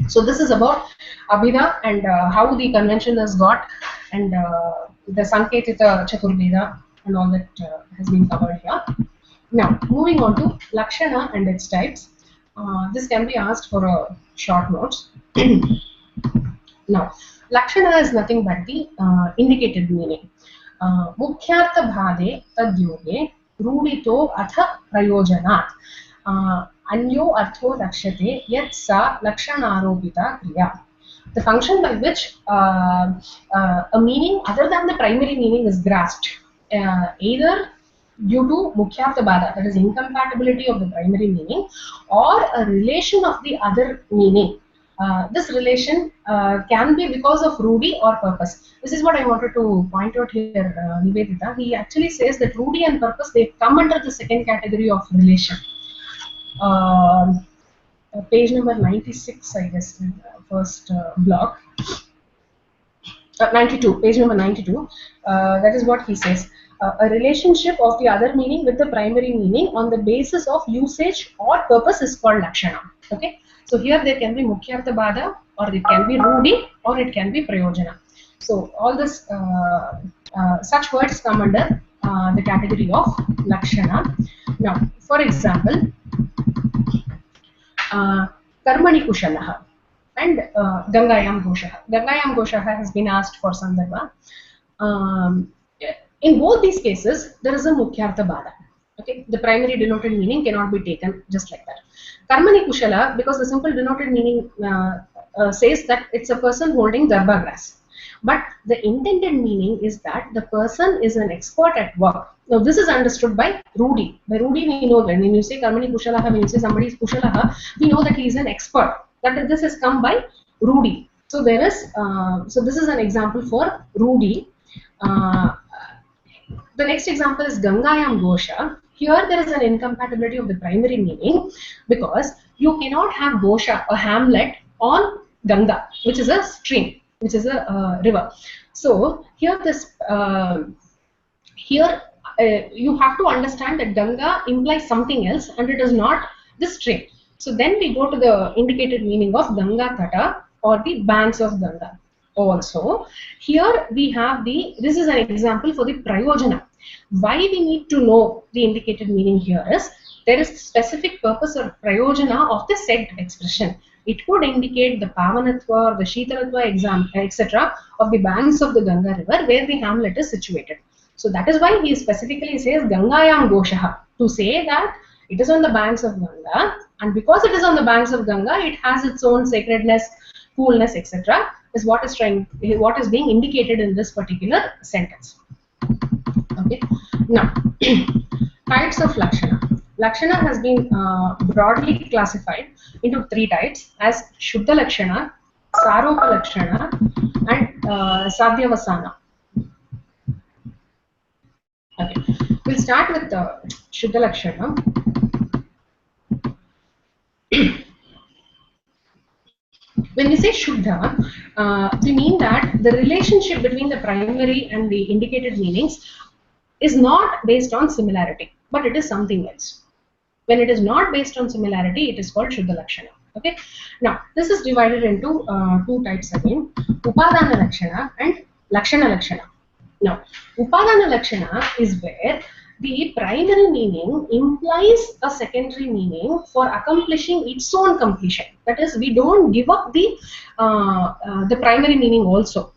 So this is about abhida and how the convention is got, and the sanketita chaturveda and all that has been covered here. Now moving on to lakshana and its types. This can be asked for a short notes. Now, lakshana is nothing but the indicated meaning. Mukhyartha bhade tadyoge rudito atha prayojanat anyo artho lakshate yat sa lakshanaaropita kriya. The function by which a meaning other than the primary meaning is grasped, either due to mukhyartha bada, that is incompatibility of the primary meaning, or a relation of the other meaning. This relation can be because of rudi or purpose. This is what I wanted to point out here, Nivedita. He actually says that rudi and purpose, they come under the second category of relation. Page number 96, I guess, first block. 92, page number 92. That is what he says. A relationship of the other meaning with the primary meaning on the basis of usage or purpose is called lakshana. Okay, so here there can be mukhyartha bada, or it can be rudi, or it can be prayojana. So all this such words come under the category of lakshana. Now, for example, karmani kushalaha and gangayam goshaha. Gangayam goshaha has been asked for sandarbha. In both these cases, there is a mukhyartha bada. Okay, the primary denoted meaning cannot be taken just like that. Karmani kushala, because the simple denoted meaning says that it's a person holding darba grass. But the intended meaning is that the person is an expert at work. Now, this is understood by Rudi. By Rudi, we know that when you say Karmani Kushalaha, when you say somebody is Kushalaha, we know that he is an expert. That this has come by Rudi. So there is, so this is an example for Rudi. The next example is Gangayam Gosha. Here there is an incompatibility of the primary meaning because you cannot have Gosha, a hamlet, on Ganga, which is a stream, which is a river. So here this you have to understand that Ganga implies something else and it is not the stream. So then we go to the indicated meaning of Ganga Tata or the banks of Ganga. Also, here we have this is an example for the Prayojana. Why we need to know the indicated meaning here is there is specific purpose or prayojana of the said expression. It could indicate the Pavanatva or the Shitalatva etc. of the banks of the Ganga river where the hamlet is situated. So that is why he specifically says Gangayam Goshaha, to say that it is on the banks of Ganga, and because it is on the banks of Ganga, it has its own sacredness, coolness, etc. is what is being indicated in this particular sentence. Okay. Now, types of Lakshana. Lakshana has been broadly classified into 3 types as Shuddha Lakshana, Saropa Lakshana, and Sadhyavasana. Okay. We'll start with Shuddha Lakshana. When we say Shuddha, we mean that the relationship between the primary and the indicated meanings is not based on similarity, but it is something else. When it is not based on similarity, it is called Shuddha Lakshana. Okay. Now, this is divided into 2 types again, Upadana Lakshana and Lakshana Lakshana. Now, Upadana Lakshana is where the primary meaning implies a secondary meaning for accomplishing its own completion. That is, we don't give up the primary meaning also.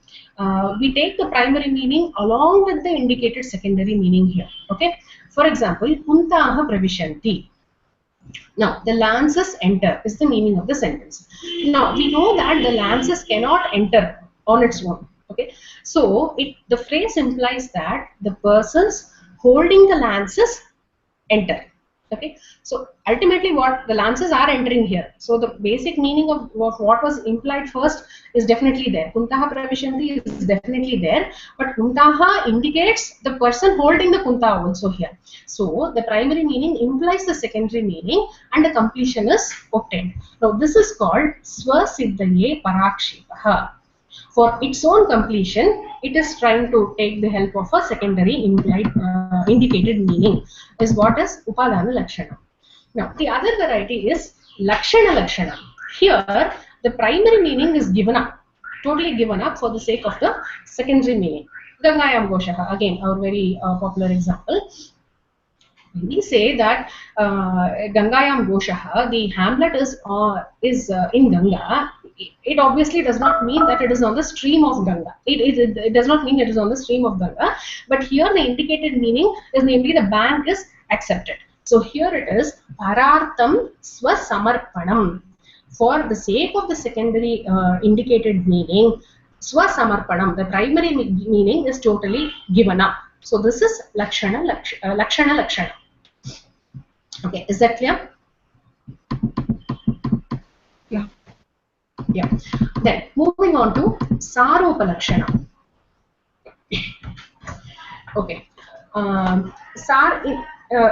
We take the primary meaning along with the indicated secondary meaning here. Okay. For example, Kuntaha Pravishanti. Now, the lances enter is the meaning of the sentence. Now, we know that the lances cannot enter on its own. Okay, so the phrase implies that the persons holding the lances enter. Okay, so ultimately what the lances are entering here. So the basic meaning of what was implied first is definitely there. Kuntaha Pravishanti is definitely there, but Kuntaha indicates the person holding the Kunta also here. So the primary meaning implies the secondary meaning and the completion is obtained. Now this is called Swasiddhaye Parakshipaha. For its own completion, it is trying to take the help of a secondary implied indicated meaning, is what is Upadana Lakshana. Now, the other variety is Lakshana Lakshana. Here, the primary meaning is given up, totally given up for the sake of the secondary meaning. Gangayam Goshaha, again, our very popular example. When we say that Gangayam Goshaha, the hamlet is in Ganga, it obviously does not mean that it is on the stream of Ganga. It does not mean it is on the stream of Ganga, but here the indicated meaning is namely the bank is accepted. So here it is Parartham Swasamarpanam. For the sake of the secondary indicated meaning, Swasamarpanam, the primary meaning is totally given up. So this is Lakshana Lakshana. Okay, is that clear? Yeah. Yeah. Then moving on to Saropa Lakshana. Okay.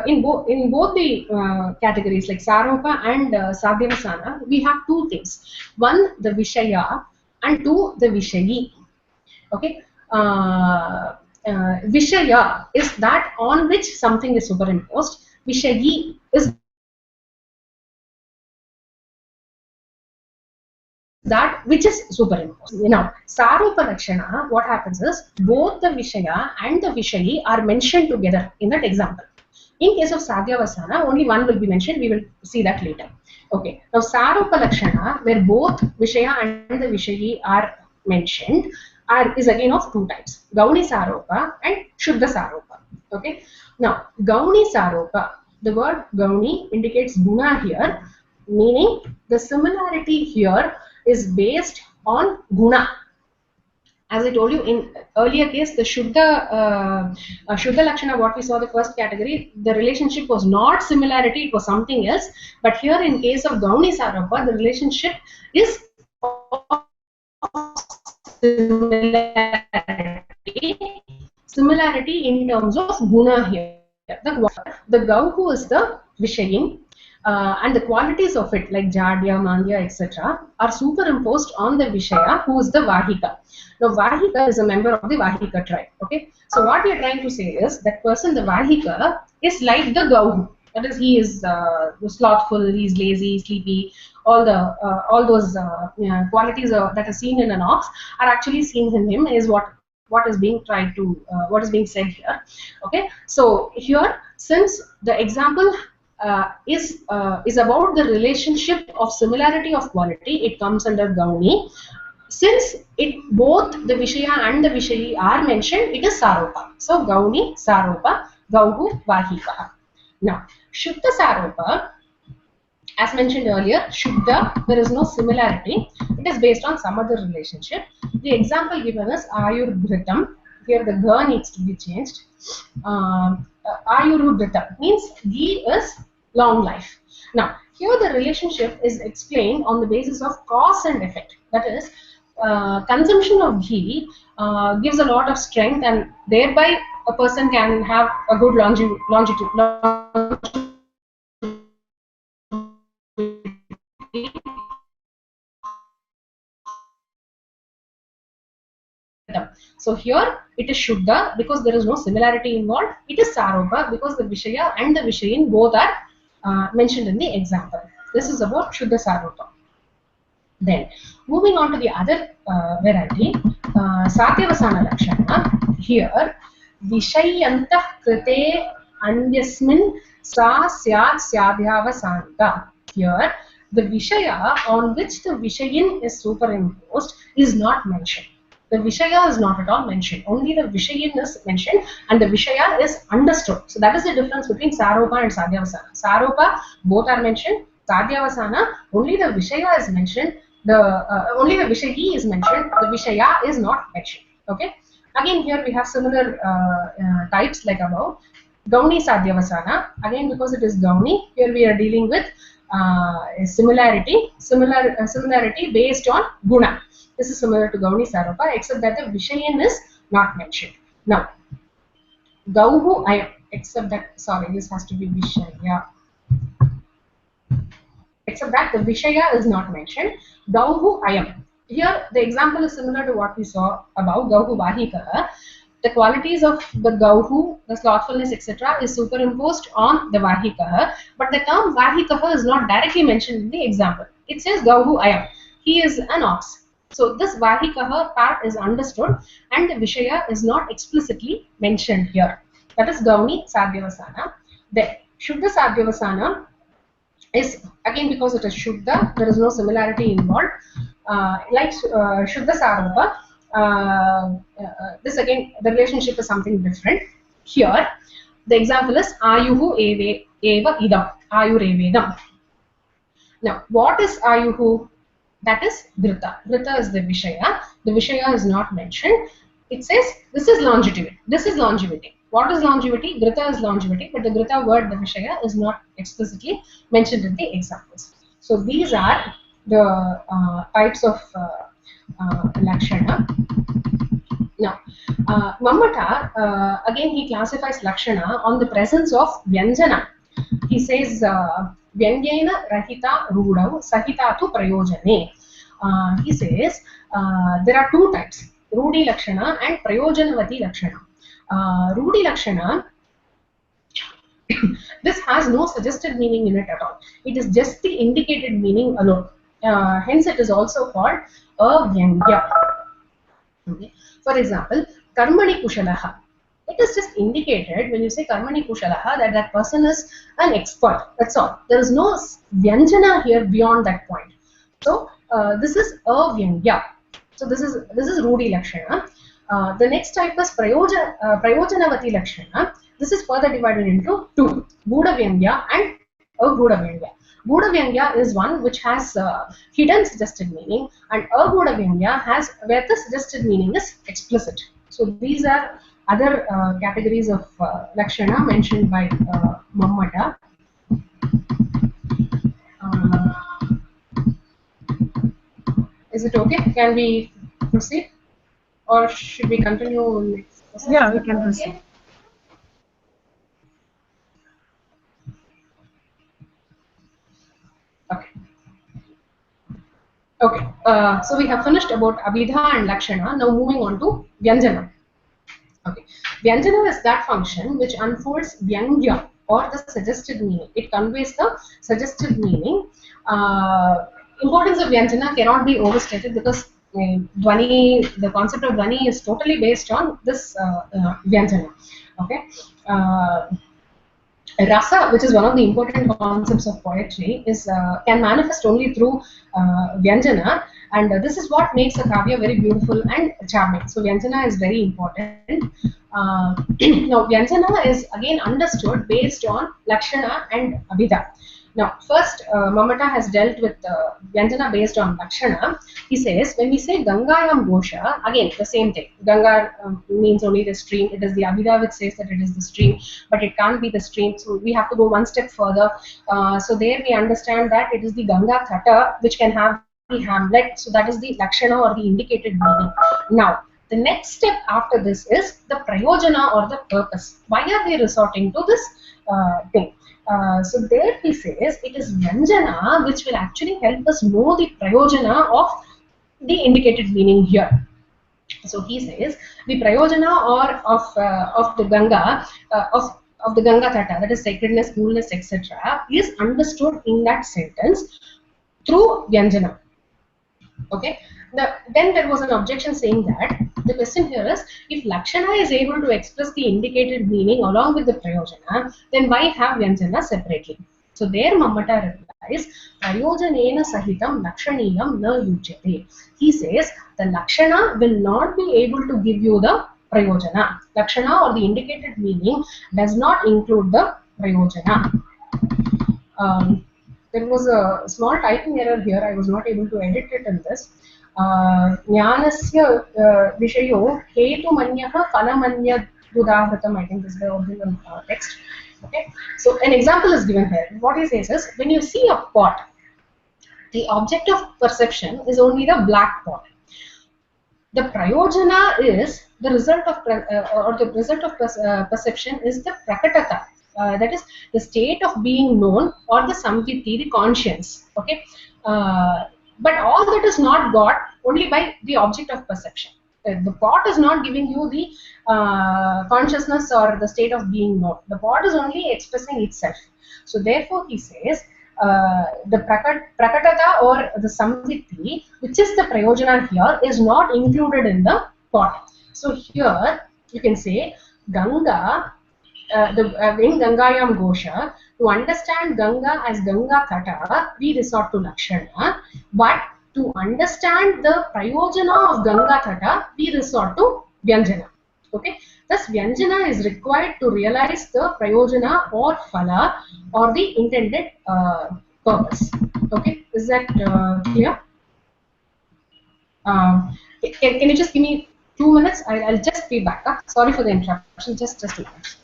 In both the categories like Saropa and Sadhyavasana, we have 2 things. One, the Vishaya, and 2, the Vishayi. Okay. Vishaya is that on which something is superimposed. Vishayi is that which is superimposed. Now, Saropa Lakshana, what happens is both the Vishaya and the Vishayi are mentioned together in that example. In case of Sadhyavasana, only one will be mentioned. We will see that later. Okay. Now, Saropa Lakshana, where both Vishaya and the Vishayi are mentioned, is again of 2 types: Gauni Saropa and Shuddha Saropa. Okay. Now, Gauni Saropa, the word Gauni indicates guna here, meaning the similarity here is based on guna. As I told you in earlier case, the Shuddha Lakshana, what we saw the first category, the relationship was not similarity, it was something else. But here in case of Gauni Saropa, the relationship is similarity in terms of guna here. The Gau, who is the Vishayin, and the qualities of it like Jadya, Mandya, etc. are superimposed on the Vishaya, who is the Vahika. Now, Vahika is a member of the Vahika tribe. Okay, so what we are trying to say is that person, the Vahika, is like the Gau. That is, he is slothful, he is lazy, sleepy. All those qualities that are seen in an ox are actually seen in him. Is what what is being tried to what is being said here. Okay, so here, since the example is about the relationship of similarity of quality, it comes under Gauni. Since it both the Vishaya and the Vishayi are mentioned, it is Saropa. So Gauni, Saropa, Gauhu, Vahikaha. Now, Shuddha Saropa, as mentioned earlier, Shuddha, there is no similarity. It is based on some other relationship. The example given is Ayurghritam. Here the Ga needs to be changed. Ayurghritam means ghee is long life. Now, here the relationship is explained on the basis of cause and effect. That is, consumption of ghee gives a lot of strength, and thereby a person can have a good longevity. So here it is Shuddha because there is no similarity involved. It is Saropa because the Vishaya and the Vishayin both are mentioned in the example. This is about Shuddha Saropa. Then moving on to the other variety, Satyavasana Lakshana. Here Vishayantah Krite Anyasmin Sa Syat Syadhyavasanta. Here the Vishaya on which the Vishayin is superimposed is not mentioned. The Vishaya is not at all mentioned. Only the Vishayin is mentioned and the Vishaya is understood. So that is the difference between Saropa and Sadhyavasana. Saropa, both are mentioned. Sadhyavasana, only the Vishaya is mentioned. Only the Vishayi is mentioned. The Vishaya is not mentioned. Okay. Again, here we have similar types like above. Gauni Sadhyavasana. Again, because it is Gauni, here we are dealing with similarity based on Guna. This is similar to Gauni Saropa, except that the Vishayan is not mentioned. Now, Gauhu Ayam, except that, sorry, this has to be Vishaya. Except that the Vishaya is not mentioned. Gauhu Ayam. Here, the example is similar to what we saw above, Gauhu Vahikaha. The qualities of the Gauhu, the slothfulness, etc., is superimposed on the Vahikaha, but the term Vahikaha is not directly mentioned in the example. It says Gauhu Ayam. He is an ox. So this Vahikaha part is understood and the Vishaya is not explicitly mentioned here. That is Gauni Sadhyavasana. Then Shuddha Sadhyavasana is, again, because it is Shuddha, there is no similarity involved. Like Shuddha Saropa, this again, the relationship is something different. Here, the example is Ayuhu Eva Idam, Ayurevedam. Now, what is Ayuhu? That is Dhrita. Dhrita is the Vishaya. The Vishaya is not mentioned. It says this is longevity. This is longevity. What is longevity? Dhrita is longevity, but the Dhrita word, the Vishaya, is not explicitly mentioned in the examples. So these are the types of Lakshana. Now, Mammata, again, he classifies Lakshana on the presence of Vyanjana. He says, Vyangyena Rahita Rudav Sahitatu Prayojane. He says there are two types, Rudi Lakshana and Prayojanavati Lakshana. Rudi Lakshana, this has no suggested meaning in it at all. It is just the indicated meaning alone. Hence, it is also called a Vyangya. Okay. For example, Karmani Kushalaha. It is just indicated when you say Karmani Kushalaha that that person is an expert. That's all. There is no Vyanjana here beyond that point. So this is a Vyangya. So this is Rudi Lakshana. The next type is Prayojanavati Lakshana. This is further divided into two, Buddha Vyangya and Agudha Vyangya. Buddha Vyangya is one which has hidden suggested meaning, and Agudha Vyangya has where the suggested meaning is explicit. So these are other categories of Lakshana mentioned by Mammata. Is it okay? Can we proceed? Or should we continue next? Yeah, we can proceed. Okay. Okay. So we have finished about Abhidha and Lakshana. Now moving on to Vyanjana. Okay. Vyanjana is that function which unfolds Vyangya or the suggested meaning. It conveys the suggested meaning. Importance of Vyanjana cannot be overstated because Dwani, the concept of Dwani is totally based on this Vyanjana. Okay. Rasa, which is one of the important concepts of poetry, is can manifest only through Vyanjana, and this is what makes a Kaavya very beautiful and charming. So Vyanjana is very important. Now Vyanjana is again understood based on Lakshana and Abhida. Now, first, Mamata has dealt with Vyanjana based on Lakshana. He says, when we say Gangayam Gosha, again, the same thing. Ganga means only the stream. It is the Abhida which says that it is the stream, but it can't be the stream. So, we have to go one step further. So, there we understand that it is the Ganga Thata which can have the hamlet. So, that is the Lakshana or the indicated meaning. Now, the next step after this is the Prayojana or the purpose. Why are we resorting to this thing? So there he says it is Vyanjana which will actually help us know the Prayojana of the indicated meaning here. So he says the Prayojana or of the Ganga of the Ganga Tata, that is sacredness, coolness, etc., is understood in that sentence through Vyanjana. Okay. Then there was an objection saying that the question here is, if Lakshana is able to express the indicated meaning along with the Prayojana, then why have Vyanjana separately? So there Mamata replies, Prayojanena Sahitam Lakshaniyam na yujyate. He says the Lakshana will not be able to give you the Prayojana. Lakshana or the indicated meaning does not include the Prayojana. There was a small typing error here. I was not able to edit it in this. Jnanasya vishayo hetumanyah phalamanyad udahritam. I think this is the original text. Okay. So an example is given here. What he says is, when you see a pot, the object of perception is only the black pot. The prayojana is the result of perception is the prakatata. That is the state of being known or the samviti, the conscience. Okay. But all that is not got only by the object of perception. The pot is not giving you the consciousness or the state of being known. The pot is only expressing itself. So therefore he says the prakatata or the samviti, which is the prayojana here, is not included in the pot. So here you can say Ganga, in Gangayam Gosha, to understand Ganga as Ganga Kata, we resort to Lakshana, but to understand the Prayojana of Ganga Kata, we resort to Vyanjana. Okay, thus Vyanjana is required to realize the Prayojana or Phala or the intended purpose. Okay, is that clear? Can you just give me 2 minutes? I'll just be back. Sorry for the interruption. Just 2 minutes.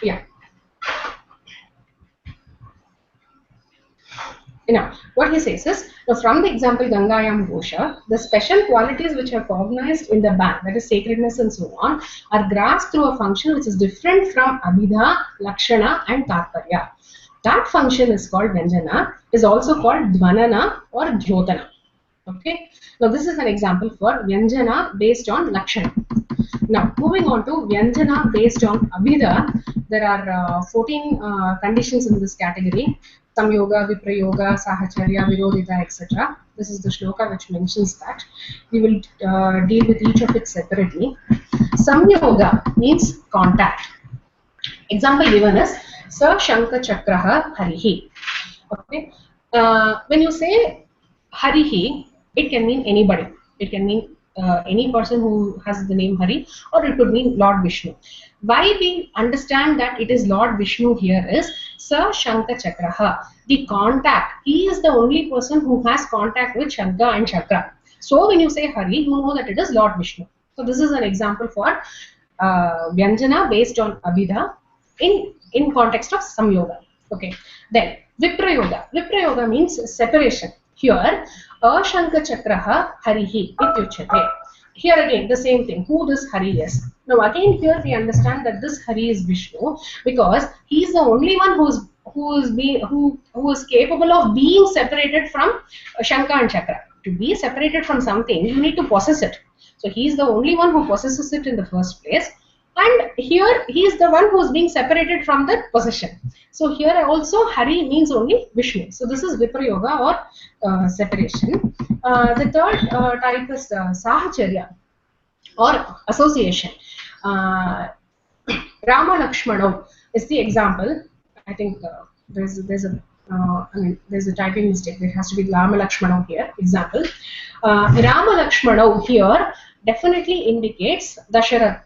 Yeah. Now, what he says is, from the example Gangayam Gosha, the special qualities which are cognized in the band, that is sacredness and so on, are grasped through a function which is different from Abhidha, Lakshana and Tatparya. That function is called Vyanjana, is also called Dvanana or Dhyotana. Okay. Now, this is an example for Vyanjana based on Lakshana. Now, moving on to Vyanjana based on Abhidha, there are 14 conditions in this category. Samyoga, Viprayoga, Sahacharya, Virodhita, etc. This is the shloka which mentions that. We will deal with each of it separately. Samyoga means contact. Example given is Sa Shanka Chakraha Harihi. Okay. When you say Harihi, it can mean anybody. It can mean any person who has the name Hari, or it could mean Lord Vishnu. Why we understand that it is Lord Vishnu here is Sa Shanka Chakraha, the contact. He is the only person who has contact with Shanka and Chakra. So when you say Hari, you know that it is Lord Vishnu. So this is an example for Vyanjana based on Abhidha in context of Samyoga. Okay. Then Viprayoga. Viprayoga means separation. Here, Ashanka Chakraha Harihi Ityuchate. Here again, the same thing. Who this Hari is? Now again, here we understand that this Hari is Vishnu because he is the only one who is capable of being separated from Shanka and Chakra. to be separated from something, you need to possess it. So he is the only one who possesses it in the first place. And here he is the one who is being separated from that possession. So here also Hari means only Vishnu. So this is Viprayoga or separation. The third type is Sahacharya or association. Rama Lakshmana is the example. I think there's a typing mistake. There has to be Rama Lakshmana here. Example. Rama Lakshmana here definitely indicates Dasharatha,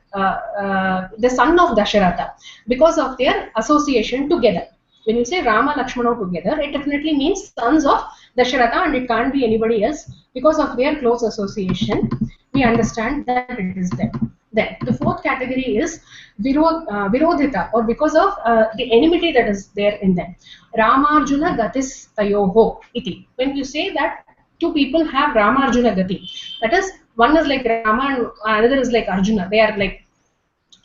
the son of Dasharatha, because of their association together. When you say Rama Lakshmana together, it definitely means sons of Dasharatha, and it can't be anybody else because of their close association. We understand that it is there. Then the fourth category is Virodhita, or because of the enmity that is there in them. Ramarjuna Gatis Tayoho iti. When you say that two people have Ramarjuna Gati, that is, one is like Rama and another is like Arjuna. They are like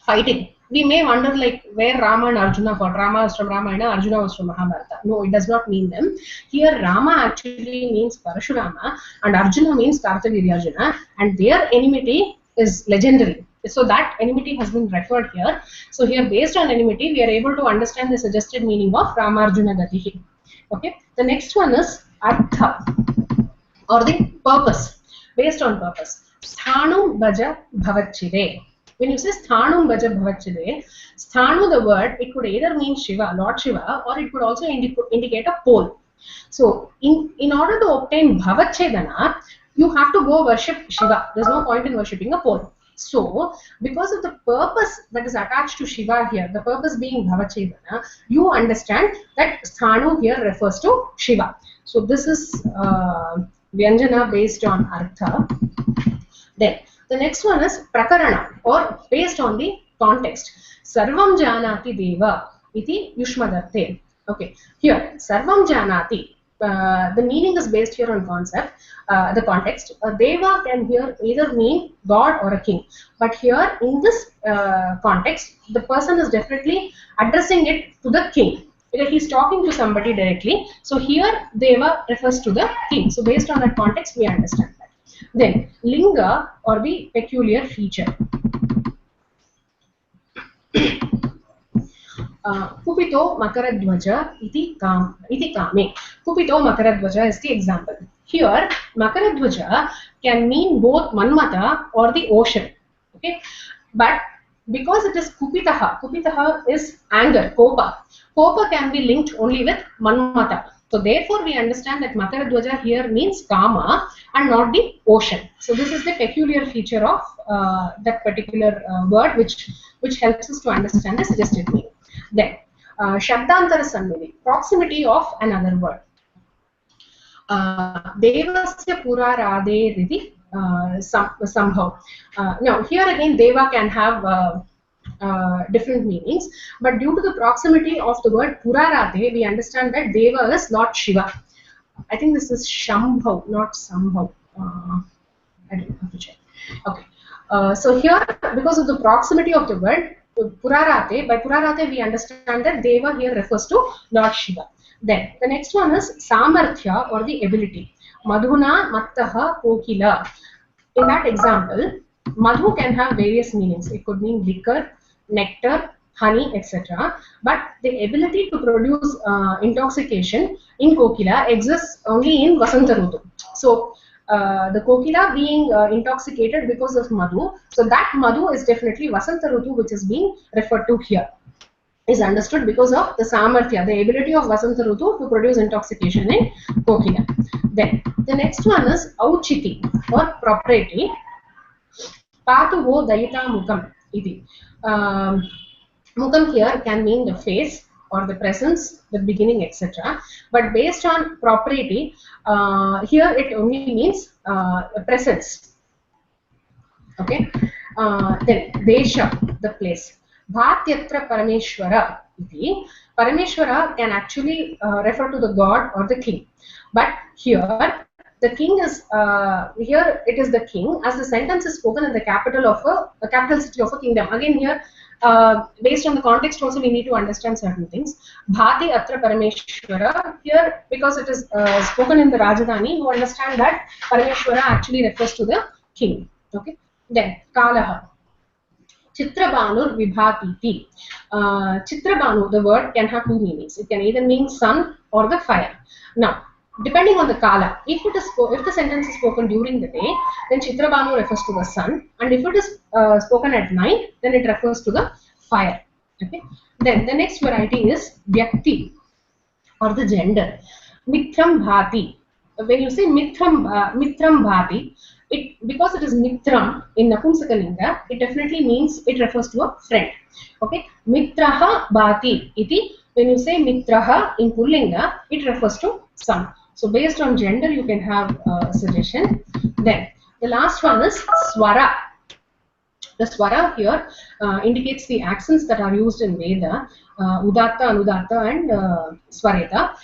fighting. We may wonder like where Rama and Arjuna fought. Rama was from Ramayana, Arjuna was from Mahabharata. No, it does not mean them. Here Rama actually means Parashurama and Arjuna means Kartavirya, and their enmity is legendary. So that enmity has been referred here. So here, based on enmity, we are able to understand the suggested meaning of Ramarjuna Gatihi. Okay. The next one is Artha, or the purpose, based on purpose. Sthanum Bhaja Bhavachide. When you say Sthanum Bhaja Bhavachide, Sthanu, the word, it could either mean Shiva, Lord Shiva, or it could also indicate a pole. So in order to obtain Bhavachedana, you have to go worship Shiva. There's no point in worshipping a pole. So, because of the purpose that is attached to Shiva here, the purpose being Bhavachedana, you understand that Sthanu here refers to Shiva. So, this is Vyanjana based on Artha. Then, the next one is Prakarana, or based on the context. Sarvam Janati Deva iti Yushmadarte. Okay, here, Sarvam Janati. The meaning is based here on concept, the context. Deva can here either mean God or a king. But here in this context, the person is definitely addressing it to the king. He's talking to somebody directly. So here Deva refers to the king. So based on that context, we understand that. Then Linga, or the peculiar feature. Kupito Makaradwaja iti kame. Kupito Makaradwaja is the example. Here, Makaradwaja can mean both Manmata or the ocean. Okay, but because it is Kupitaha is anger, Kopa. Kopa can be linked only with Manmata. So therefore, we understand that Makaradwaja here means Kama and not the ocean. So this is the peculiar feature of that particular word, which helps us to understand the suggested meaning. Then, Shabdantara Sannidhi, proximity of another word. Devasya Purarade Riti somehow. Now, here again, Deva can have different meanings, but due to the proximity of the word Purarade, we understand that Deva is Lord Shiva. I think this is Shambhav, not somehow. I don't have to check. Okay. So here, because of the proximity of the word Purarate, by Purarate we understand that Deva here refers to Lord Shiva. Then the next one is Samarthya, or the ability. Madhuna Mattaha Kokila. In that example, Madhu can have various meanings. It could mean liquor, nectar, honey, etc. But the ability to produce intoxication in Kokila exists only in Vasanta Rutu. So the Kokila being intoxicated because of Madhu, so that Madhu is definitely Vasanta Rutu, which is being referred to here, is understood because of the Samarthya, the ability of Vasanta Rutu to produce intoxication in Kokila. Then the next one is Auchiti, or propriety. Patu vo dayita mukam iti. Mukam here can mean the face or the presence, the beginning, etc. But based on propriety, here it only means presence. Okay. Then Desha, the place. Bhatyatra Parameshwara iti. Parameshwara can actually refer to the god or the king. But here the king is here. It is the king, as the sentence is spoken in the capital of a capital city of a kingdom. Again here, based on the context also we need to understand certain things. Bhati atra Parameshwara, here because it is spoken in the Rajadhani, you understand that Parameshwara actually refers to the king. Okay. Then Kalaha. Chitrabanu Vibhati. Chitrabanu, the word can have two meanings. It can either mean sun or the fire. Now, depending on the kala, if the sentence is spoken during the day, then Chitrabanu refers to the sun, and if it is spoken at night, then it refers to the fire. Okay. Then the next variety is Vyakti, or the gender. Mithram Bhati. When you say Mithram Bhati, it because it is Mithram in Napumsakalinga, it definitely means it refers to a friend. Okay, Mitraha Bhati iti. When you say Mitraha in Pullinga, it refers to son. So based on gender, you can have a suggestion. Then the last one is Swara. The swara here indicates the accents that are used in Veda, Udatta, Anudatta, and Swareta.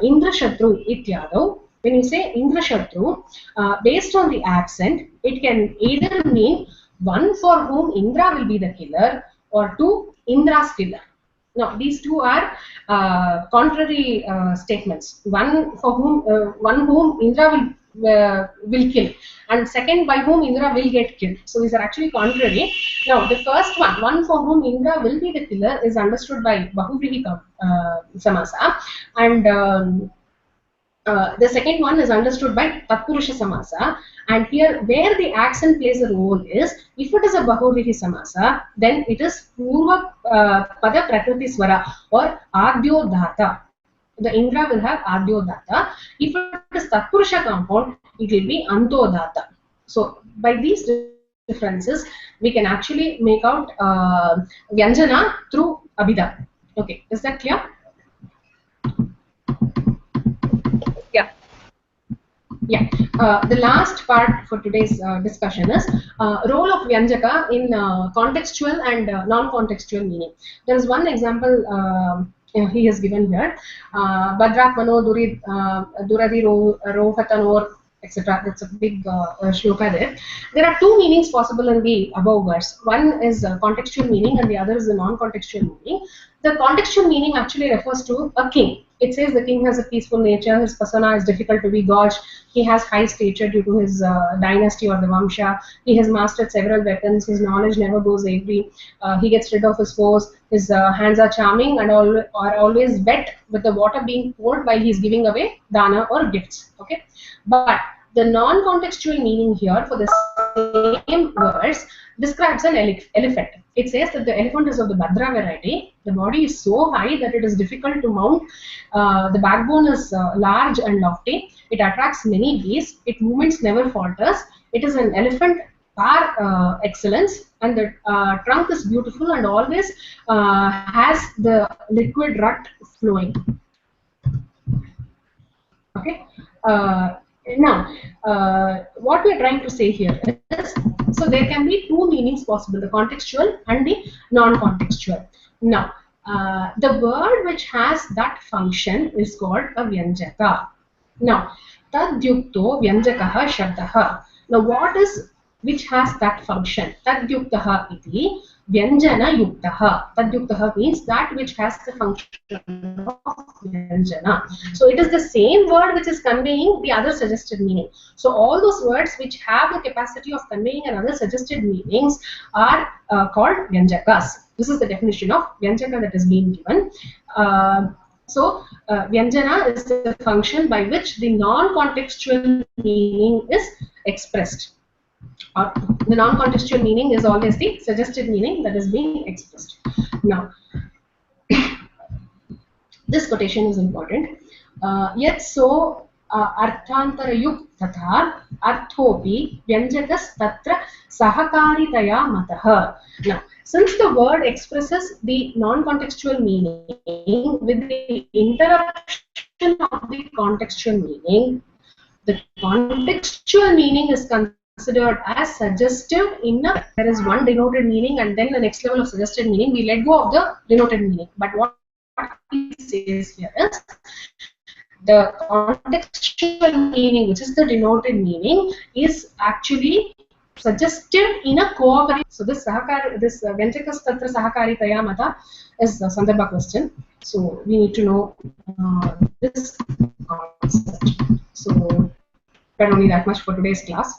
Indra Shatru ityadav. When you say Indra Shatru, based on the accent, it can either mean one for whom Indra will be the killer, or two, Indra's killer. Now, these two are contrary statements. One whom Indra will kill, and second by whom Indra will get killed. So these are actually contrary. Now, the first one for whom Indra will be the killer, is understood by Bahuvrihi Samasa, and the second one is understood by Tatpurusha Samasa. And here, where the accent plays a role is, if it is a Bahuvrihi Samasa, then it is Purva Pada Prakriti Swara, or Adyo Dhata. The Indra will have Adyo Dhata. If it is Tatpurusha compound, it will be Anto Dhata. So, by these differences, we can actually make out Vyanjana through Abhida. Okay, is that clear? Yeah. Yeah. The last part for today's discussion is role of Vyanjaka in contextual and non-contextual meaning. There is one example he has given here. Badrak Mano Duradi Rohatanor, etc. That's a big shloka there. There are two meanings possible in the above verse. One is contextual meaning and the other is the non-contextual meaning. The contextual meaning actually refers to a king. It says the king has a peaceful nature, his persona is difficult to be gauged, he has high stature due to his dynasty or the Vamsha, he has mastered several weapons, his knowledge never goes awry, he gets rid of his foes, his hands are charming and are always wet with the water being poured while he is giving away dana or gifts. Okay, but the non-contextual meaning here for the same verse describes an elephant. It says that the elephant is of the Bhadra variety. The body is so high that it is difficult to mount. The backbone is large and lofty. It attracts many bees. Its movements never falters. It is an elephant par excellence, and the trunk is beautiful and always has the liquid rut flowing. Okay. Now, what we are trying to say here is, so there can be two meanings possible, the contextual and the non-contextual. Now, the word which has that function is called a Vyanjaka. Now, Tadyukto Vyanjakaha Shabdaha. Now, what is which has that function? Tadyuktaha iti Vyanjana Yuktaha. Tadyuktaha means that which has the function of Vyanjana. So it is the same word which is conveying the other suggested meaning. So all those words which have the capacity of conveying another suggested meanings are called Vyanjakas. This is the definition of Vyanjaka that is being given. Vyanjana is the function by which the non-contextual meaning is expressed. The non-contextual meaning is always the suggested meaning that is being expressed. Now, this quotation is important. Yet so arthantara yuk tatha arthopi vyanjakas tatra sahakaritaya matah. Now, since the word expresses the non-contextual meaning with the interruption of the contextual meaning, the contextual meaning is considered as suggestive enough. There is one denoted meaning and then the next level of suggested meaning. We let go of the denoted meaning. But what he says here is the contextual meaning, which is the denoted meaning, is actually suggested in a cooperative. So this Venchakas Tatra Sahakaritaya Mata is a Sandarbha question. So we need to know this concept. So but only that much for today's class.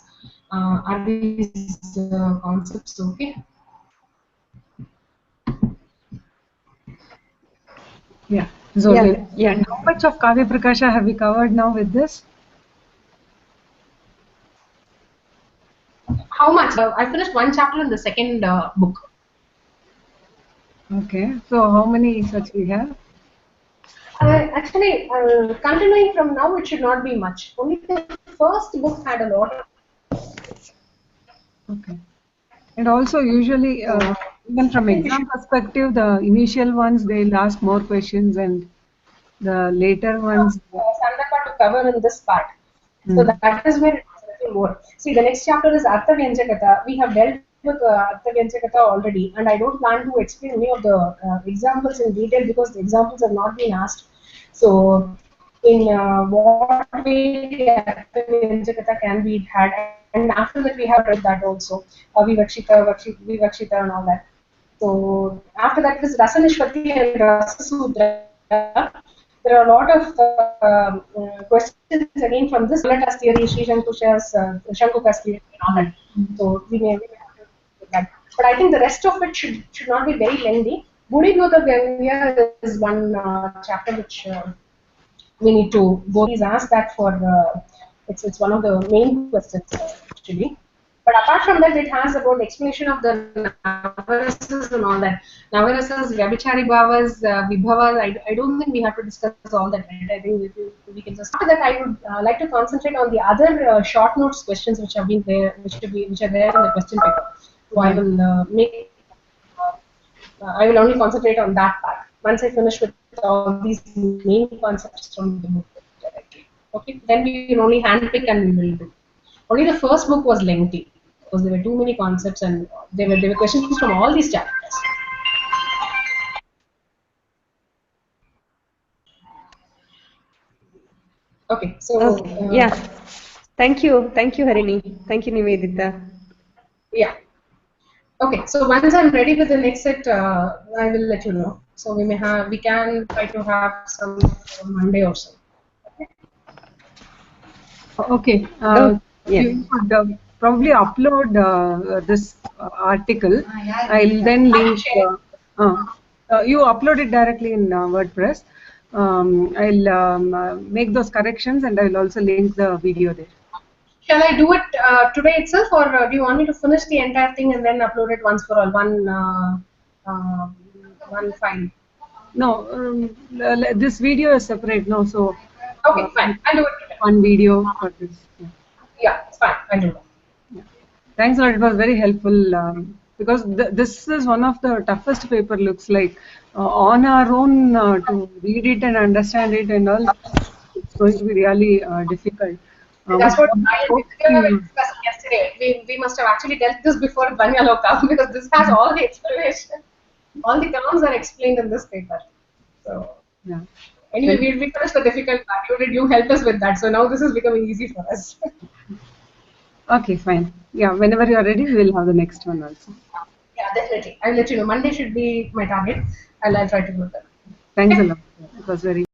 Are these concepts okay? Yeah. So Yeah, then, yeah. how much of Kavya Prakasha have we covered now with this? How much? I finished one chapter in the second book. Okay. So how many such we have? Actually, continuing from now, it should not be much. Only the first book had a lot. Okay. And also usually, So even I from think we exam should. perspective, the initial ones, they'll ask more questions and the later ones. Sandaka to cover in this part. So Hmm. that is where it's a little more. See, the next chapter is Artha Vyanjakatha. We have dealt with Artha Vyanjakatha already, and I don't plan to explain any of the examples in detail because the examples have not been asked. So, in what way the Artha Vyanjakatha can be had, and after that we have read that also, Vivakshita, and all that. So after that is Rasanishpati and Rasasudra. There are a lot of questions again from this Malatas theory, Sri Shankukas theory and all that. So we may have to do that. But I think the rest of it should not be very lengthy. Buddhigota Gavya is one chapter which we need to go. Please ask that for it's one of the main questions actually. But apart from that, it has about explanation of the Navarasas and all that. Navarasas, Vyabhichari Bhavas, Vibhavas. I don't think we have to discuss all that. Right? I think we can just. After that, I would like to concentrate on the other short notes questions which have been there, which are there in the question paper. So I Right. will I will only concentrate on that part. Once I finish with all these main concepts from the book directly. Okay, then we will only handpick and we will do. Only the first book was lengthy because there were too many concepts and there were questions from all these chapters. Okay, so Okay. Yeah. Thank you. Thank you, Harini. Thank you, Nivedita. yeah. Okay, so once I'm ready with the next set, I will let you know. So we can try to have some Monday or so. Okay. Oh, yeah. You could probably upload this article. I'll then I will link. share. You upload it directly in WordPress. I'll make those corrections and I'll also link the video there. Shall I do it today itself, or do you want me to finish the entire thing and then upload it once for all, uh, one file? No, this video is separate. No, so Okay, uh, fine. I'll do it today. one video for this. Yeah. Yeah, it's fine. I'll do that. Yeah. Thanks a lot. It was very helpful because this is one of the toughest paper. Looks like on our own to read it and understand it and all. It's going to be really difficult. And But that's what what I and Vidya were hopefully, discussing yesterday. We must have actually dealt this before Banyaloka because this has all the explanation. All the terms are explained in this paper. So yeah. anyway, Well, we finished the difficult part. You helped us with that. So now this is becoming easy for us. okay, fine. Yeah, whenever you are ready, we will have the next one also. Yeah, definitely. I'll let you know. Monday should be my target. I'll try to do that. Thanks a Okay. lot. It was very